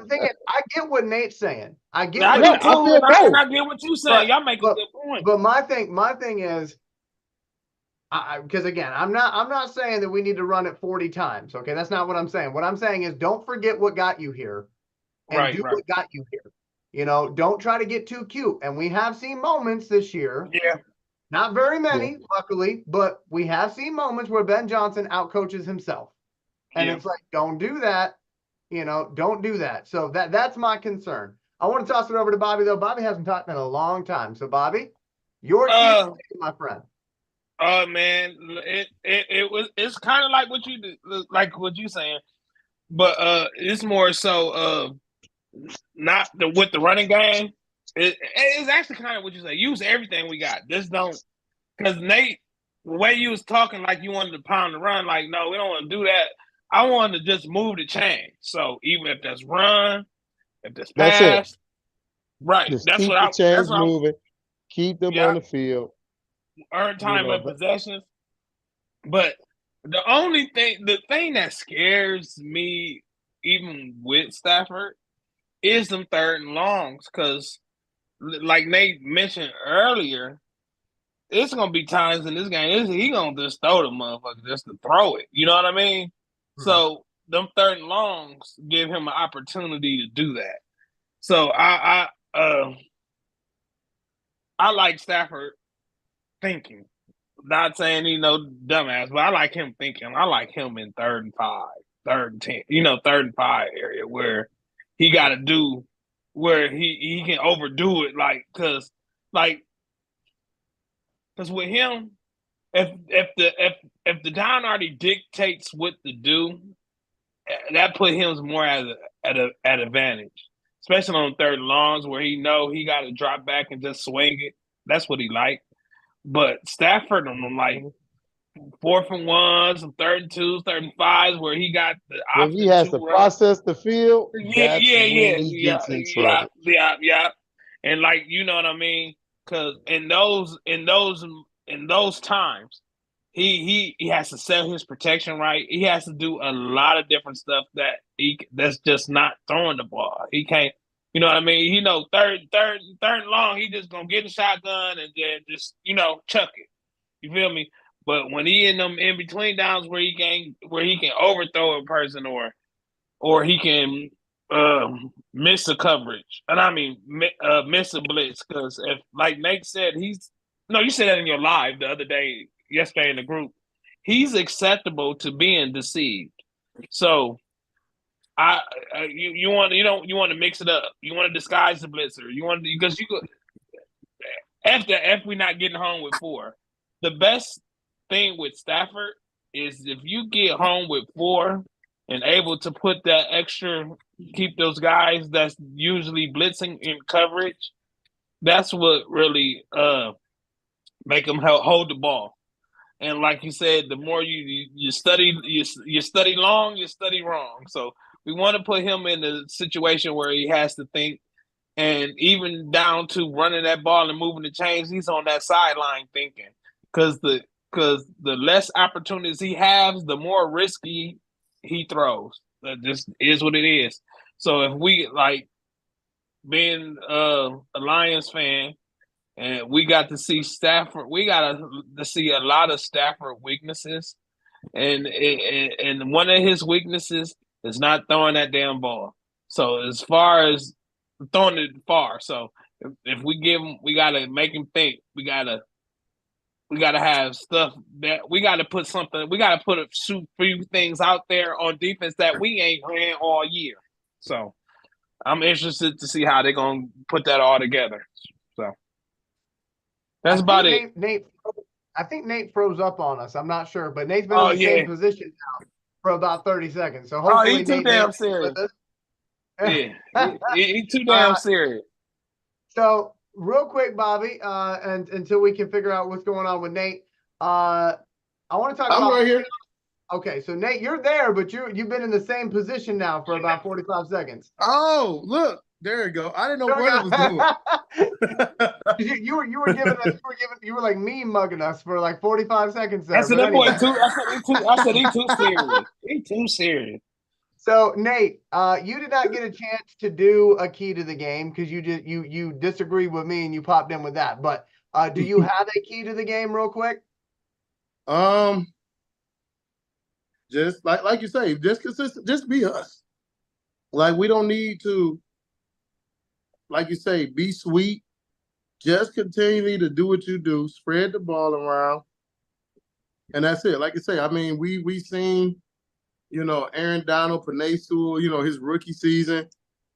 thing is, I get what Nate's saying. I get I what do Nate's too, saying. and I get what you're saying. Y'all make a good point. But my thing is, because again, I'm not saying that we need to run it 40 times. Okay, that's not what I'm saying. What I'm saying is, don't forget what got you here, and do what got you here. You know, don't try to get too cute. And we have seen moments this year. Yeah. Not very many, luckily, but we have seen moments where Ben Johnson outcoaches himself. And it's like, don't do that. You know, don't do that. So that's my concern. I want to toss it over to Bobby, though. Bobby hasn't talked in a long time. So, Bobby, your team, my friend. Oh man, it's kind of like what you saying, but it's more so not with the running game. It's actually kind of what you say. Use everything we got. Just don't, because Nate, the way you was talking, like you wanted to pound the run. Like, no, we don't want to do that. I wanted to just move the chain. So even if that's run, if that's pass, that's it. Right? Just that's keep what the chains moving. Keep them on the field. Earn time and possessions. But the thing that scares me, even with Stafford, is them third and longs. Because, like Nate mentioned earlier, it's gonna be times in this game he gonna just throw the motherfucker just to throw it. You know what I mean? So them third and longs give him an opportunity to do that. So I like Stafford thinking. Not saying he no dumbass, but I like him thinking. I like him in 3rd and 5, 3rd and 10, 3rd and 5 area where he got to do, where he can overdo it, because with him, if the down already dictates what to do, that put him more at advantage, especially on 3rd and longs where he know he got to drop back and just swing it. That's what he like. But Stafford on them 4th and 1s, 3rd and 2s, 3rd and 5s, where he got the option. When he has to process the field, that's when he gets in trouble. Yeah. And you know what I mean? Because in those times, he has to set his protection right. He has to do a lot of different stuff that's just not throwing the ball. He can't. You know what I mean? He know third and long, he just gonna get the shotgun and then just chuck it. You feel me? But when he in them in between downs where he can overthrow a person or he can miss a coverage, and I mean miss a blitz, because if like Nate said, you said that in your live the other day, yesterday in the group, he's acceptable to being deceived. So you want to mix it up. You want to disguise the blitzer. You want because you could after we not getting home with 4. The best thing with Stafford is if you get home with 4 and able to put that extra, keep those guys that's usually blitzing in coverage. That's what really make them hold the ball. And like you said, the more you study long, you study wrong. So we want to put him in a situation where he has to think, and even down to running that ball and moving the chains, he's on that sideline thinking. Because the less opportunities he has, the more risky he throws. That just is what it is. So if we being a Lions fan, and we got to see Stafford, we got to see a lot of Stafford weaknesses, and one of his weaknesses is not throwing that damn ball. So as far as throwing it far, so if we give him, we got to make him think. We got to have stuff that we got to put something. We got to put a few things out there on defense that we ain't ran all year. So I'm interested to see how they're gonna put that all together. So that's about it. I think Nate froze up on us. I'm not sure, but Nate's been in Oh the same yeah. position now for about 30 seconds. So Oh, hopefully he too Nate damn makes it serious. with us. Yeah, he too damn serious. So real quick, Bobby, and until we can figure out what's going on with Nate, I want to talk I'm about. right here. Okay, so Nate, you're there, but you've been in the same position now for about 45 seconds. Oh, look, there you go. I didn't know what it was doing. You were giving us you were like me mugging us for like 45 seconds there. I said But that boy anyway. I said he too serious. He too serious. So Nate, you did not get a chance to do a key to the game because you disagreed with me and you popped in with that. But do you have a key to the game real quick? Just like you say, just consistent, just be us. Like we don't need to, like you say, be sweet. Just continually to do what you do, spread the ball around, and that's it. Like I say, I mean, we seen, Aaron Donald, Panay Sewell, his rookie season.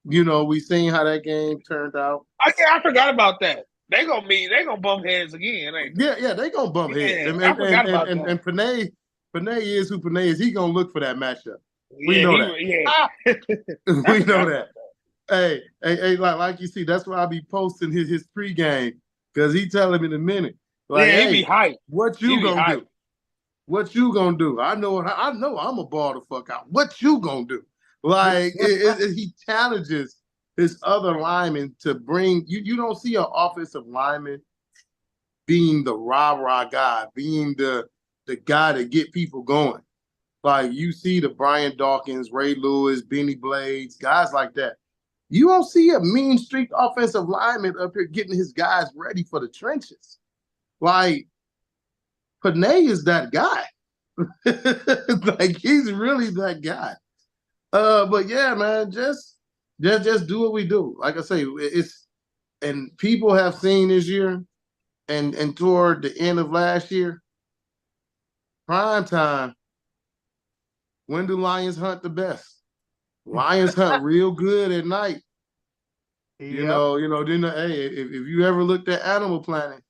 We seen how that game turned out. I forgot about that. They gonna bump heads again, ain't they? Yeah, they gonna bump heads. Yeah, I forgot about that. And Panay is who Panay is. He gonna look for that matchup. We Yeah, know that. Yeah. We know that. Hey, like you see, that's why I be posting his pregame because he telling me in a minute. Like, yeah, he hey, be hyped. what you gonna do? What you gonna do? I know I'm a ball the fuck out. What you gonna do? Like he challenges his other linemen to bring you don't see an offensive lineman being the rah-rah guy, being the guy to get people going. Like you see the Brian Dawkins, Ray Lewis, Benny Blades, guys like that. You don't see a mean streak offensive lineman up here getting his guys ready for the trenches. Like Panay is that guy. Like he's really that guy. But yeah, man, just do what we do. Like I say, and people have seen this year and toward the end of last year, prime time. When do Lions hunt the best? Lions hunt real good at night. Yep. Hey, if you ever looked at Animal Planet,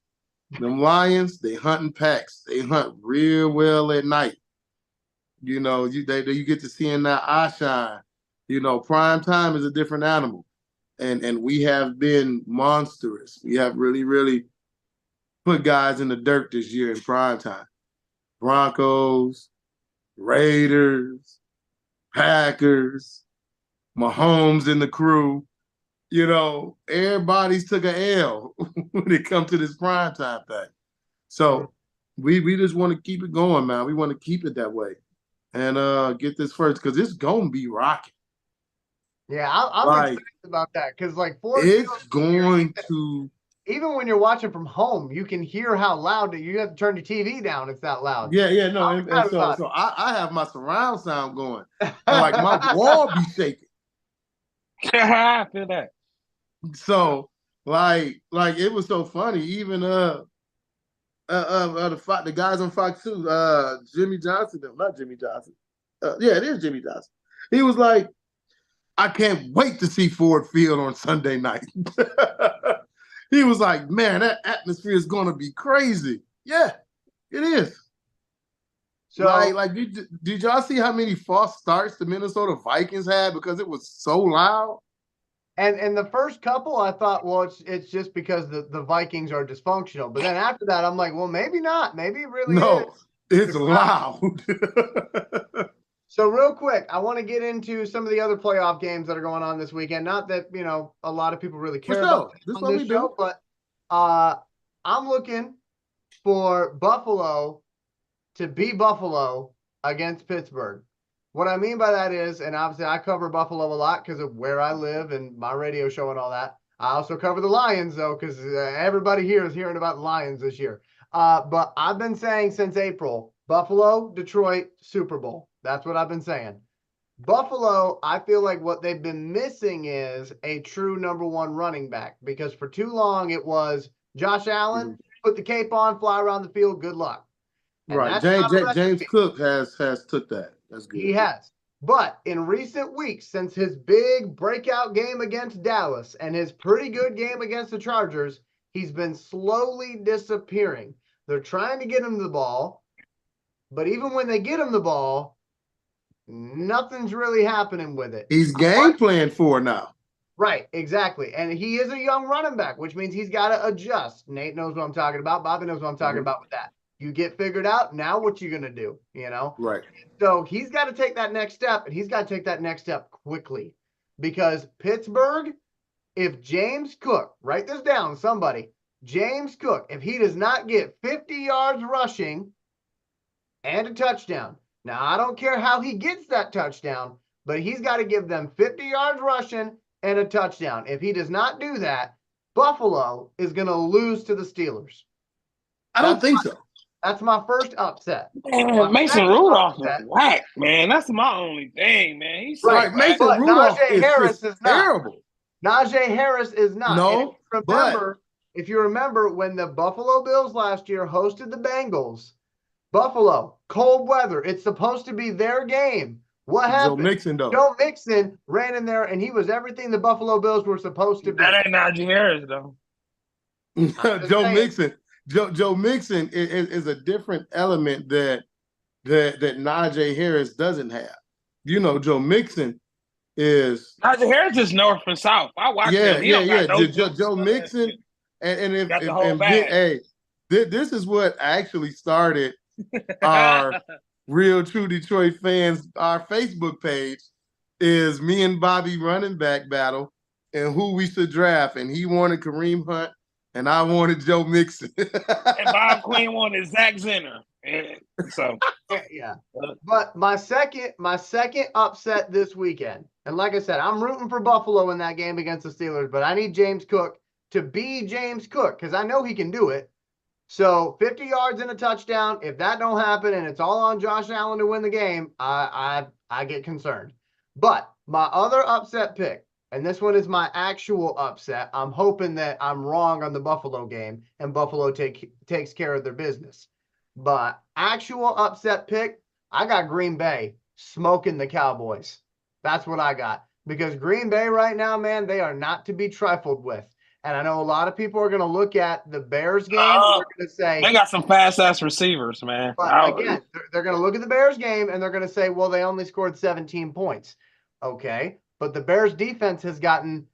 them lions, they hunt in packs. They hunt real well at night. You get to see in that eye shine. Prime time is a different animal. And we have been monstrous. We have really, really put guys in the dirt this year in prime time. Broncos, Raiders, Packers, Mahomes and the crew. Everybody's took an L when it comes to this primetime thing. So we just want to keep it going, man. We want to keep it that way and get this first because it's going to be rocking. Yeah, I'm excited about that because it's going to. Even when you're watching from home, you can hear how loud you have to turn your TV down. It's that loud. Yeah, no. And so I have my surround sound going. And like my wall be shaking. I feel that. So like it was so funny. Even the guys on Fox 2, Jimmy Johnson, not Jimmy Johnson. Yeah, it is Jimmy Johnson. He was like, I can't wait to see Ford Field on Sunday night. He was like, man, that atmosphere is gonna be crazy. Yeah, it is. So did y'all see how many false starts the Minnesota Vikings had because it was so loud? And the first couple, I thought, well, it's just because the Vikings are dysfunctional. But then after that, I'm like, well, maybe not. Maybe it really is. It's loud. So real quick, I want to get into some of the other playoff games that are going on this weekend. Not that, a lot of people really care about this on this show, but I'm looking for Buffalo to be Buffalo against Pittsburgh. What I mean by that is, and obviously I cover Buffalo a lot because of where I live and my radio show and all that. I also cover the Lions, though, because everybody here is hearing about the Lions this year. But I've been saying since April, Buffalo, Detroit, Super Bowl. That's what I've been saying. Buffalo, I feel like what they've been missing is a true number one running back because for too long it was Josh Allen, put the cape on, fly around the field, good luck. And right. James Cook has took that. That's good. He has. But in recent weeks, since his big breakout game against Dallas and his pretty good game against the Chargers, he's been slowly disappearing. They're trying to get him the ball, but even when they get him the ball, nothing's really happening with it. He's game plan for now. Right, exactly. And he is a young running back, which means he's got to adjust. Nate knows what I'm talking about. Bobby knows what I'm talking about with that. You get figured out, now what you going to do, you know? Right. So he's got to take that next step, and he's got to take that next step quickly. Because Pittsburgh, if James Cook, write this down, somebody, James Cook, if he does not get 50 yards rushing and a touchdown, now I don't care how he gets that touchdown, but he's got to give them 50 yards rushing and a touchdown. If he does not do that, Buffalo is going to lose to the Steelers. I don't think so. That's my first upset. Man, Mason Rudolph is whack, man. That's my only thing, man. He's right. Mason Rudolph is terrible. Najee Harris is not. No, if you remember when the Buffalo Bills last year hosted the Bengals, Buffalo, cold weather. It's supposed to be their game. What happened? Joe Mixon ran in there, and he was everything the Buffalo Bills were supposed to be. That ain't Najee Harris, though. Joe Mixon is a different element that Najee Harris doesn't have. You know, Joe Mixon is Najee Harris is north and south. I watch him. Joe Mixon hey, this is what actually started our Real True Detroit Fans, our Facebook page, is me and Bobby running back battle and who we should draft. And he wanted Kareem Hunt, and I wanted Joe Mixon. And Bob Quinn wanted Zach Zenner. So yeah. But my second upset this weekend, and like I said, I'm rooting for Buffalo in that game against the Steelers, but I need James Cook to be James Cook because I know he can do it. So 50 yards and a touchdown, if that don't happen and it's all on Josh Allen to win the game, I get concerned. But my other upset pick, and this one is my actual upset. I'm hoping that I'm wrong on the Buffalo game and Buffalo takes care of their business. But actual upset pick, I got Green Bay smoking the Cowboys. That's what I got. Because Green Bay right now, man, they are not to be trifled with. And I know a lot of people are going to look at the Bears game and they're going to say... They got some fast-ass receivers, man. But again, they're going to look at the Bears game and they're going to say, well, they only scored 17 points. Okay, but the Bears defense has gotten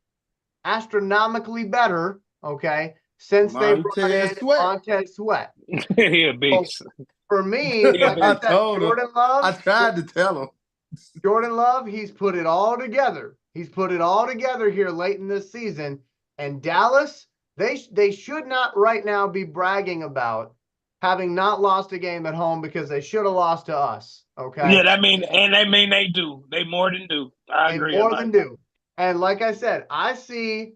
astronomically better, okay, since they brought in Montez Sweat. He a beast. So for me, like I said, Jordan Love. I tried to tell him. Jordan Love, he's put it all together. He's put it all together here late in this season. And Dallas, they should not right now be bragging about having not lost a game at home because they should have lost to us. Okay. Yeah, they do. They more than do. I agree. More than do. And like I said, I see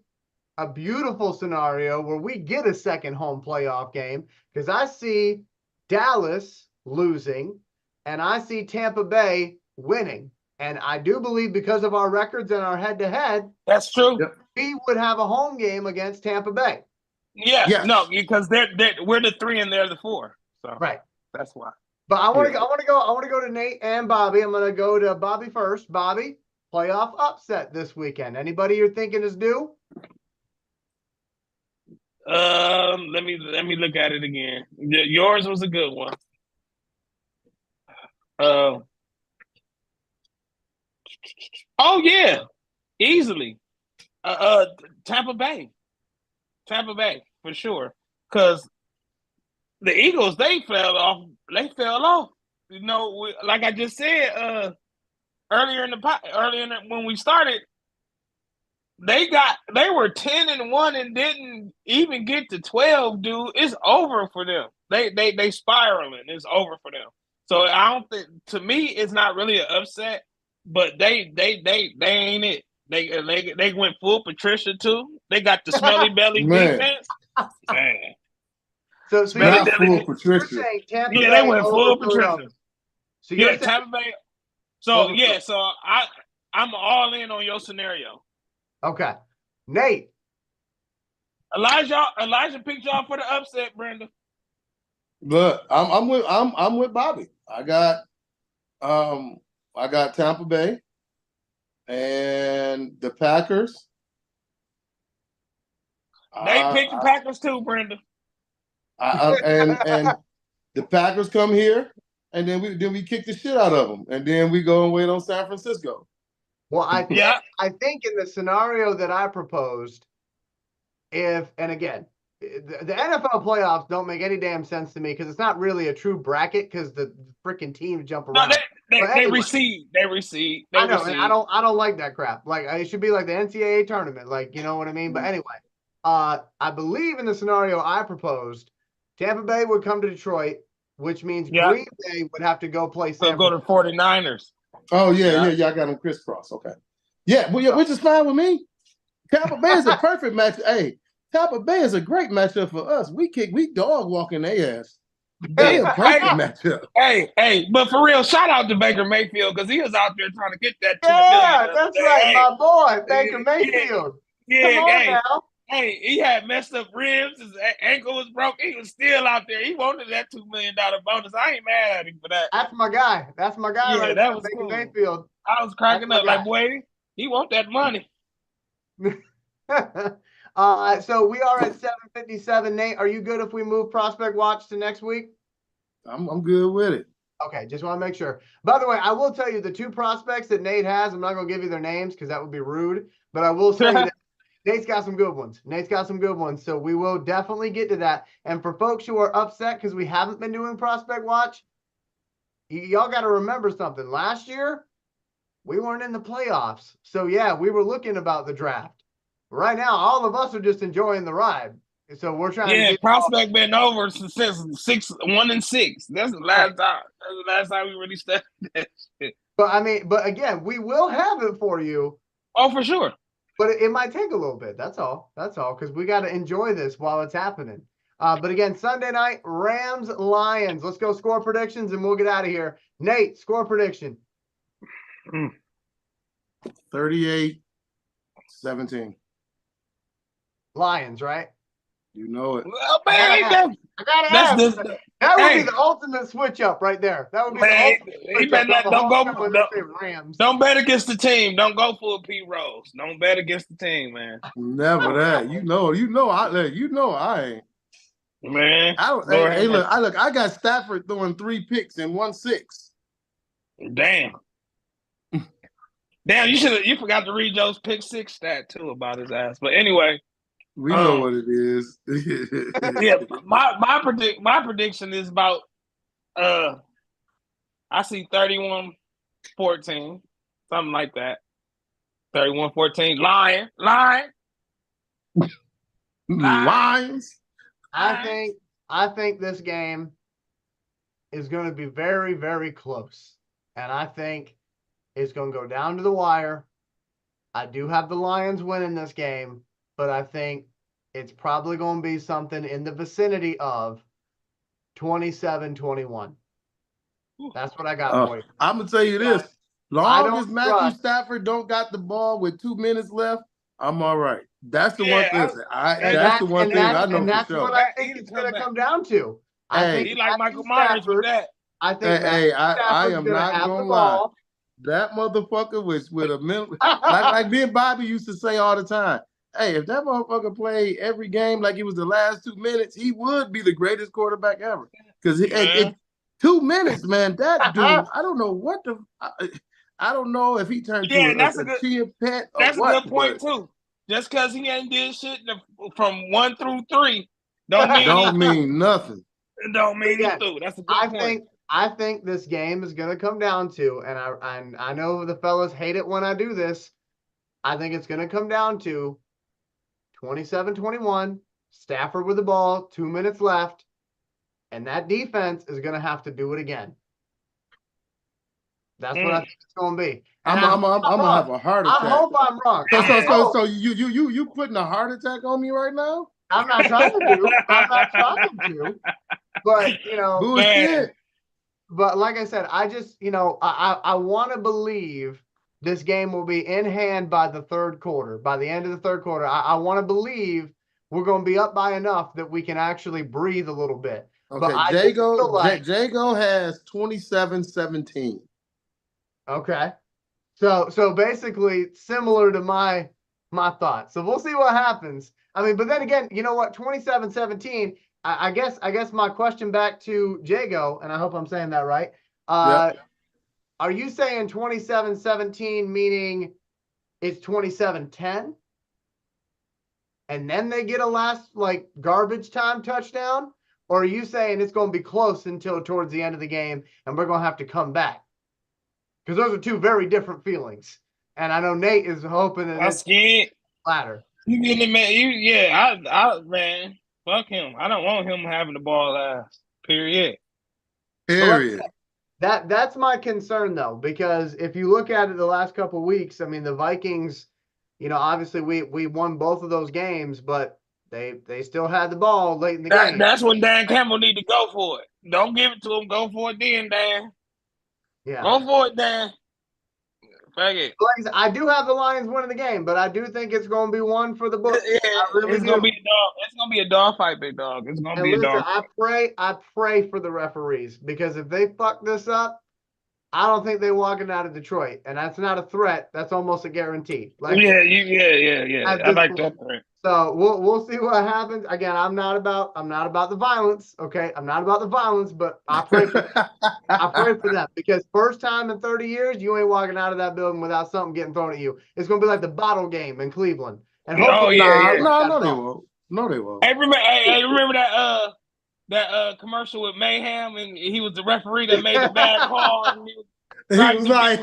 a beautiful scenario where we get a second home playoff game because I see Dallas losing and I see Tampa Bay winning. And I do believe because of our records and our head-to-head, that's true. We would have a home game against Tampa Bay. Yeah, yes. No, because we're the 3 and they're the 4. So right, that's why. But I want to go to Nate and Bobby. I'm going to go to Bobby first. Bobby, playoff upset this weekend. Anybody you're thinking is due? Let me look at it again. Yours was a good one. Oh yeah, easily. Tampa Bay for sure. Because the Eagles, they fell off. You know, like I just said when we started, they were 10-1 and didn't even get to 12. Dude, it's over for them. They spiraling. It's over for them. So I don't think, to me, it's not really an upset. But they ain't it. They went full Patricia too. They got the smelly belly defense. Man. So not full Patricia. They went full Patricia. So Tampa Bay. So I'm all in on your scenario. Okay, Nate. Elijah picked y'all for the upset, Brenda. Look, I'm with Bobby. I got I got Tampa Bay and the Packers. They picked the Packers too, Brenda. And the Packers come here, and then we kick the shit out of them, and then we go and wait on San Francisco. Well, I think in the scenario that I proposed, and again, the NFL playoffs don't make any damn sense to me because it's not really a true bracket because the freaking teams jump around. No, they recede. They recede. I know, and I don't like that crap. Like it should be like the NCAA tournament, like you know what I mean. But anyway, I believe in the scenario I proposed, Tampa Bay would come to Detroit, which means Green Bay would have to go play San Francisco. Go to 49ers. Oh yeah, I got them crisscross. Okay, which is fine with me. Tampa Bay is a perfect match. Hey, Tampa Bay is a great matchup for us. We dog walking their ass. They're a perfect matchup. Hey, but for real, shout out to Baker Mayfield because he was out there trying to get that. Yeah, that's right, my boy, Baker Mayfield. Yeah, come on now. Hey, he had messed up ribs. His ankle was broke. He was still out there. He wanted that $2 million bonus. I ain't mad at him for that. That's my guy. That's my guy. Yeah, right that now, was Baker cool. Mayfield. I was cracking up like, boy, he want that money. So we are at 7:57. Nate, are you good if we move Prospect Watch to next week? I'm good with it. Okay, just want to make sure. By the way, I will tell you the two prospects that Nate has. I'm not going to give you their names because that would be rude. But I will say that Nate's got some good ones. So we will definitely get to that. And for folks who are upset because we haven't been doing Prospect Watch, y'all got to remember something. Last year, we weren't in the playoffs. So, yeah, we were looking about the draft. Right now, all of us are just enjoying the ride. So we're trying to get Prospect been over since 1-6. That's the last time. That's the last time we really studied that shit. But again, we will have it for you. Oh, for sure. But it might take a little bit. That's all. Because we got to enjoy this while it's happening. But again, Sunday night, Rams, Lions. Let's go score predictions and we'll get out of here. Nate, score prediction. 38-17. Lions, right? You know it. Well, man, I gotta ask. That would be the ultimate switch up right there. That would be the ultimate Rams. Don't bet against the team. Don't go for a P Rose. Don't bet against the team, man. Never that. You know I ain't. Man. Look, I got Stafford throwing 3 picks and 1-6. Damn. You forgot to read Joe's pick 6 stat too about his ass. But anyway. We know what it is. Yeah, my prediction is about I see 31-14, something like that. 31-14. Lions. I think this game is going to be very, very close. And I think it's going to go down to the wire. I do have the Lions winning this game. But I think it's probably going to be something in the vicinity of 27-21. That's what I got for you. I'm going to tell you this. Long as Matthew Stafford don't got the ball with 2 minutes left, I'm all right. That's the one thing. That's the one thing I know for sure. That's what I think it's going to come down to. I think he like Michael Myers with that. I think I am not going to lie. That motherfucker was with a minute. like me and Bobby used to say all the time. Hey, if that motherfucker played every game like it was the last 2 minutes, he would be the greatest quarterback ever. Because 2 minutes, man, that dude, I don't know what the I don't know if he turned to a chia pet or that's what. That's a good point, too. Just because he ain't did shit from 1 through 3 don't mean nothing. It don't mean he threw. That's a good point. I think this game is going to come down to, and I know the fellas hate it when I do this, I think it's going to come down to 27-21, Stafford with the ball, 2 minutes left, and that defense is going to have to do it again. That's what I think it's going to be. I'm gonna have a heart attack. I hope I'm wrong. So you putting a heart attack on me right now? I'm not trying to. But bullshit. But like I said, I just I want to believe this game will be in hand by the third quarter. By the end of the third quarter, I want to believe we're going to be up by enough that we can actually breathe a little bit. Okay, Jago has 27-17. Okay. So basically similar to my thoughts. So we'll see what happens. I mean, but then again, you know what? 27-17. I guess my question back to Jago, and I hope I'm saying that right. Yep. Are you saying 27-17 meaning it's 27-10? And then they get a last like garbage time touchdown? Or are you saying it's going to be close until towards the end of the game and we're going to have to come back? Because those are two very different feelings. And I know Nate is hoping that I'm it's scared. latter. You getting it, man? Man, fuck him. I don't want him having the ball last. Period. But like Period. that's my concern though, because if you look at it the last couple of weeks, I mean the Vikings, obviously we won both of those games, but they still had the ball late in the game. That's when Dan Campbell need to go for it. Don't give it to him. Go for it then, Dan. Yeah. Go for it, Dan. Fuck it. Like I said, I do have the Lions winning the game, but I do think it's going to be one for the books. I really It's do. gonna be a dog. It's gonna be a dog fight, big dog. It's gonna And be a listen, dog. I pray for the referees because if they fuck this up, I don't think they're walking out of Detroit, and that's not a threat. That's almost a guarantee. Like Yeah. at I this like point. that. So we'll see what happens. Again, I'm not about the violence. Okay, I'm not about the violence, but I pray for them because first time in 30 years, you ain't walking out of that building without something getting thrown at you. It's gonna be like the bottle game in Cleveland, and Oh hopefully, yeah. No, they won't. No, they won't. Remember that commercial with Mayhem, and he was the referee that made the bad call, and he was He was like,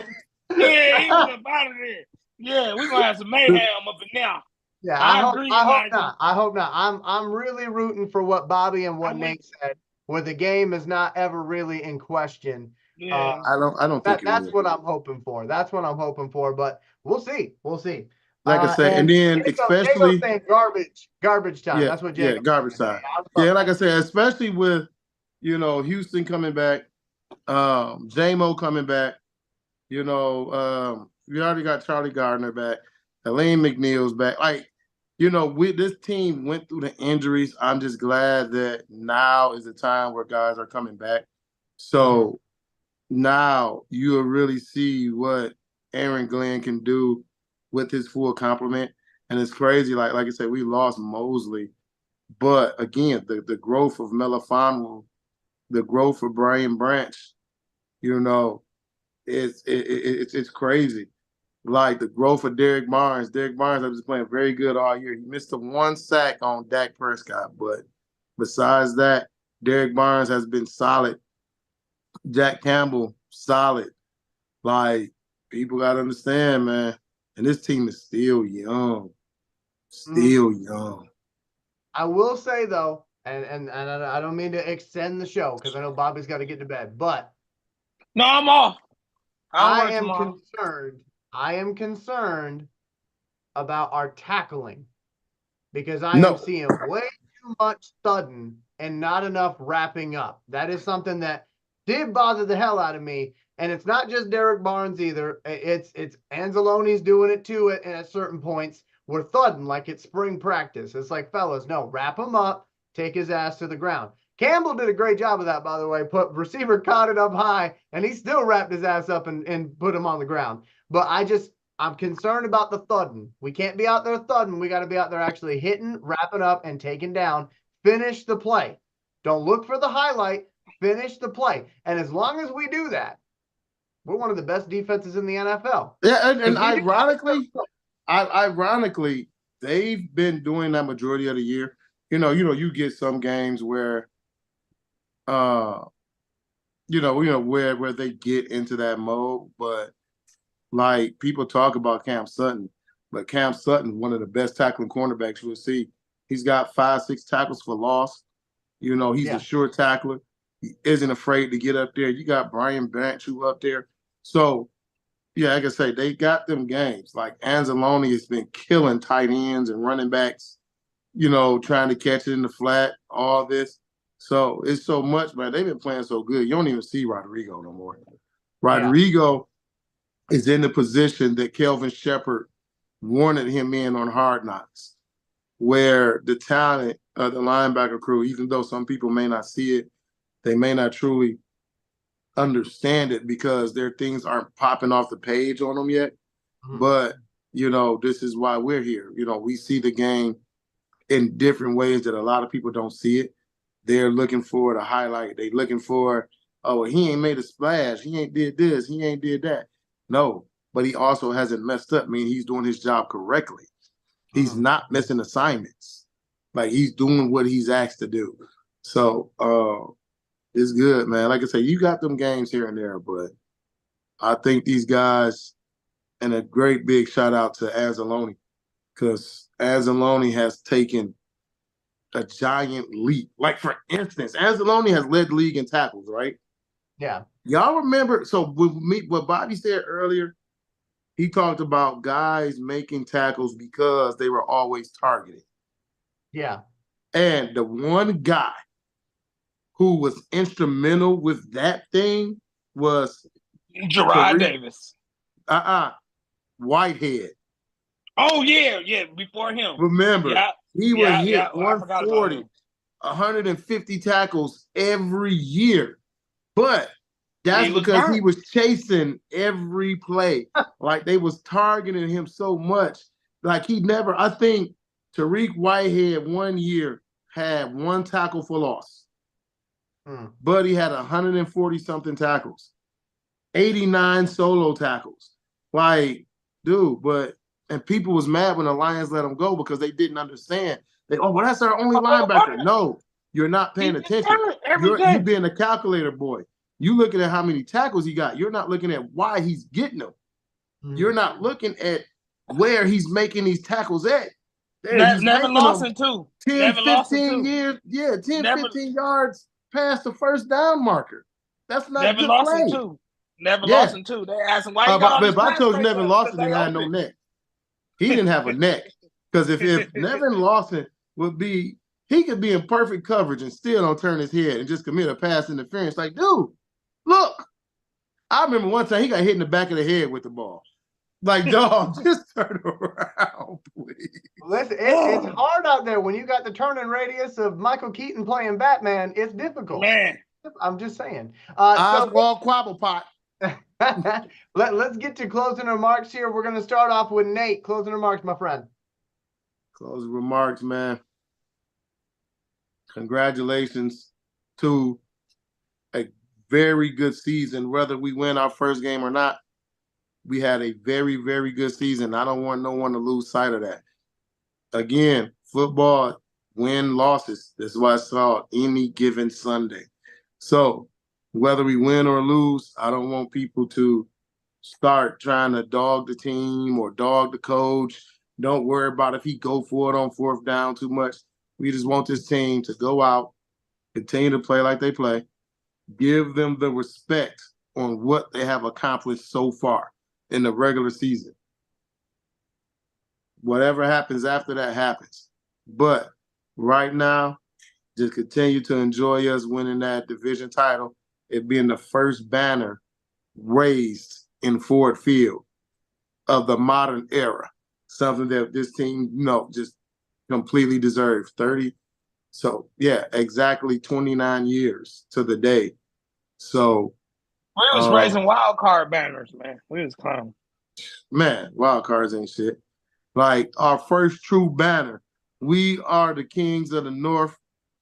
yeah, he was about it. Yeah, we gonna have some mayhem up in there. yeah, I agree, I hope Michael. not. I hope not. I'm really rooting for what Bobby and what Nate said, where the game is not ever really in question. Yeah. I don't think That's what I'm hoping for. That's what I'm hoping for. But we'll see. We'll see. Like I said, and And then Jago's especially saying garbage time. That's what Jago. garbage time. Yeah, like I said, especially with Houston coming back, J-Mo coming back, we already got Charlie Gardner back, Elaine McNeil's back. Like, this team went through the injuries. I'm just glad that now is the time where guys are coming back. So now you'll really see what Aaron Glenn can do with his full complement. And it's crazy. Like I said, we lost Mosley. But again, the growth of Melifonwu, the growth of Brian Branch, it's crazy. Like the growth of Derek Barnes. Derek Barnes has been playing very good all year. He missed the one sack on Dak Prescott, but besides that, Derek Barnes has been solid. Jack Campbell, solid. Like, people got to understand, man. And this team is still young. Still young. I will say, though, and I don't mean to extend the show because I know Bobby's got to get to bed, but no, I'm off. I am concerned about our tackling because I am seeing way too much thudding and not enough wrapping up. That is something that did bother the hell out of me. And it's not just Derek Barnes either. It's Anzalone's doing it too at certain points. We're thudding like it's spring practice. It's like, fellas, no, wrap him up, take his ass to the ground. Campbell did a great job of that, by the way. Receiver caught it up high, and he still wrapped his ass up and put him on the ground. But I'm concerned about the thudding. We can't be out there thudding. We got to be out there actually hitting, wrapping up, and taking down. Finish the play. Don't look for the highlight. Finish the play. And as long as we do that, we're one of the best defenses in the NFL. Yeah, and ironically, they've been doing that majority of the year. You get some games where, where they get into that mode, but like people talk about Cam Sutton, but Cam Sutton, one of the best tackling cornerbacks you'll see. He's got 5-6 tackles for loss. He's a sure tackler. He isn't afraid to get up there. You got Brian Branch who up there. So, yeah, like I say, they got them games. Like Anzalone has been killing tight ends and running backs, trying to catch it in the flat, all this. So it's so much, man. They've been playing so good. You don't even see Rodrigo no more. Rodrigo is in the position that Kelvin Shepard wanted him in on Hard Knocks, where the talent of the linebacker crew, even though some people may not see it, they may not truly understand it because their things aren't popping off the page on them yet. Mhm. But, this is why we're here. We see the game in different ways that a lot of people don't see it. They're looking for the highlight. They're looking for, oh, he ain't made a splash. He ain't did this. He ain't did that. No, but he also hasn't messed up. I mean, he's doing his job correctly. He's not missing assignments. Like, he's doing what he's asked to do. So, it's good, man. Like I say, you got them games here and there, but I think these guys, and a great big shout out to Anzalone, because Anzalone has taken a giant leap. Like, for instance, Anzalone has led the league in tackles, right? Yeah. Y'all remember, so what Bobby said earlier, he talked about guys making tackles because they were always targeted. Yeah. And the one guy who was instrumental with that thing was Gerard Davis. Whitehead. Oh, yeah, before him. Remember, he would hit 140, 150 tackles every year. But that's because he was chasing every play. Like, they was targeting him so much. Like, I think Tariq Whitehead one year had 1 tackle for loss. But he had 140-something tackles, 89 solo tackles. Like, dude, and people was mad when the Lions let him go because they didn't understand. That's our only linebacker. No, you're not paying attention. You being a calculator boy. You looking at how many tackles he got. You're not looking at why he's getting them. You're not looking at where he's making these tackles at. Never lost in 2. 10, 15 years. Yeah, 10, 15 yards past the first down marker. That's not never good lost play. in 2. Never lost in 2. They asked him why you got all but this if I chose pass Nevin breakup, Lawson, they didn't have no neck. He didn't have a neck. Because if Nevin Lawson he could be in perfect coverage and still don't turn his head and just commit a pass interference. Like, dude, look. I remember one time he got hit in the back of the head with the ball. Like, dog, just turn around, please. Listen, it's hard out there when you got the turning radius of Michael Keaton playing Batman. It's difficult. Man. I'm just saying. Oswald Quabblepot. Let's get to closing remarks here. We're going to start off with Nate. Closing remarks, my friend. Closing remarks, man. Congratulations to a very good season. Whether we win our first game or not, we had a very, very good season. I don't want no one to lose sight of that. Again, football, win, losses. That's why I saw any given Sunday. So whether we win or lose, I don't want people to start trying to dog the team or dog the coach. Don't worry about if he go for it on 4th down too much. We just want this team to go out, continue to play like they play, give them the respect on what they have accomplished so far in the regular season. Whatever happens after that happens. But right now, just continue to enjoy us winning that division title. It being the first banner raised in Ford Field of the modern era. Something that this team, just completely deserves. 30. So, yeah, exactly 29 years to the day. So, we was raising wild card banners, man. We was clowning. Man, wild cards ain't shit. Like, our first true banner. We are the kings of the North.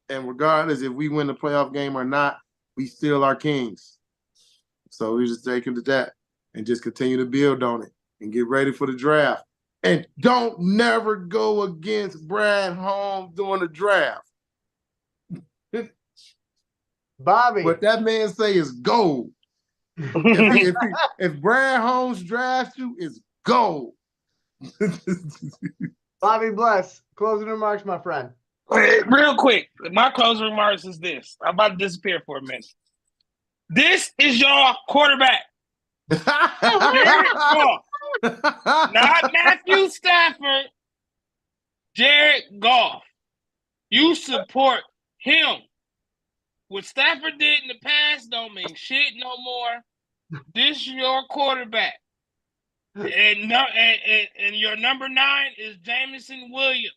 And regardless if we win the playoff game or not, we still are kings. So we just take it to that and just continue to build on it and get ready for the draft. And don't never go against Brad Holmes during the draft. Bobby. What that man say is gold. if Brad Holmes drafts you, it's gold. Bobby Bless, closing remarks, my friend. Real quick, my closing remarks is this. I'm about to disappear for a minute. This is your quarterback. Jared Goff. Not Matthew Stafford. Jared Goff. You support him. What Stafford did in the past don't mean shit no more. This is your quarterback. And your number 9 is Jameson Williams.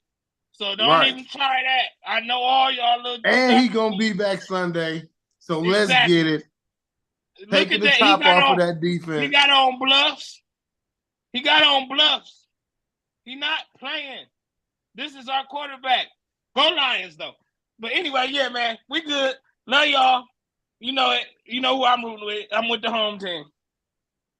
So don't even try that. I know all y'all little. And he gonna be back Sunday. So let's get it. Look taking at the that. top off of that defense. He got on bluffs. He got on bluffs. He not playing. This is our quarterback. Go Lions, though. But anyway, yeah, man, we good. Love y'all. You know it. You know who I'm rooting with. I'm with the home team.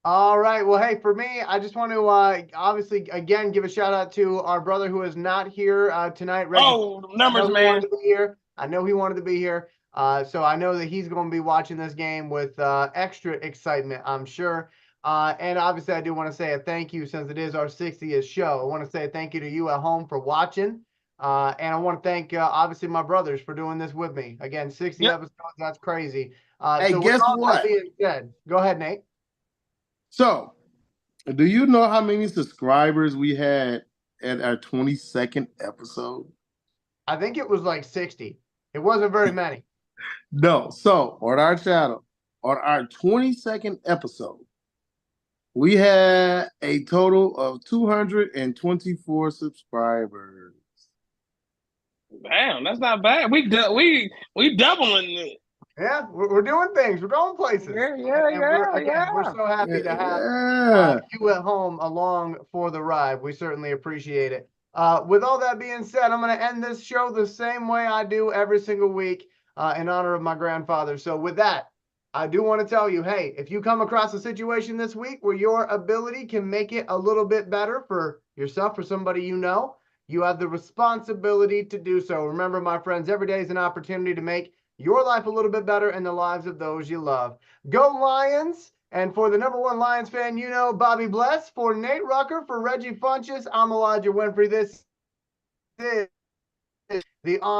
All right. Well, hey, for me, I just want to obviously again give a shout out to our brother who is not here tonight. Reggie. Oh, numbers, I know he man. wanted to be here. I know he wanted to be here. So I know that he's going to be watching this game with extra excitement, I'm sure. And obviously, I do want to say a thank you since it is our 60th show. I want to say a thank you to you at home for watching. And I want to thank, obviously, my brothers for doing this with me. Again, 60 episodes, that's crazy. Hey, so guess with all what? that being said, go ahead, Nate. So, do you know how many subscribers we had at our 22nd episode? I think it was like 60. It wasn't very many. No. So, on our channel, on our 22nd episode, we had a total of 224 subscribers. Damn, that's not bad. We doubling it. Yeah, we're doing things. We're going places. And we're so happy to have you at home along for the ride. We certainly appreciate it. With all that being said, I'm going to end this show the same way I do every single week in honor of my grandfather. So with that, I do want to tell you, hey, if you come across a situation this week where your ability can make it a little bit better for yourself or somebody you know, you have the responsibility to do so. Remember, my friends, every day is an opportunity to make your life a little bit better and the lives of those you love. Go Lions! And for the #1 Lions fan, you know, Bobby Bless. For Nate Rucker, for Reggie Funches, I'm Elijah Winfrey. This is the On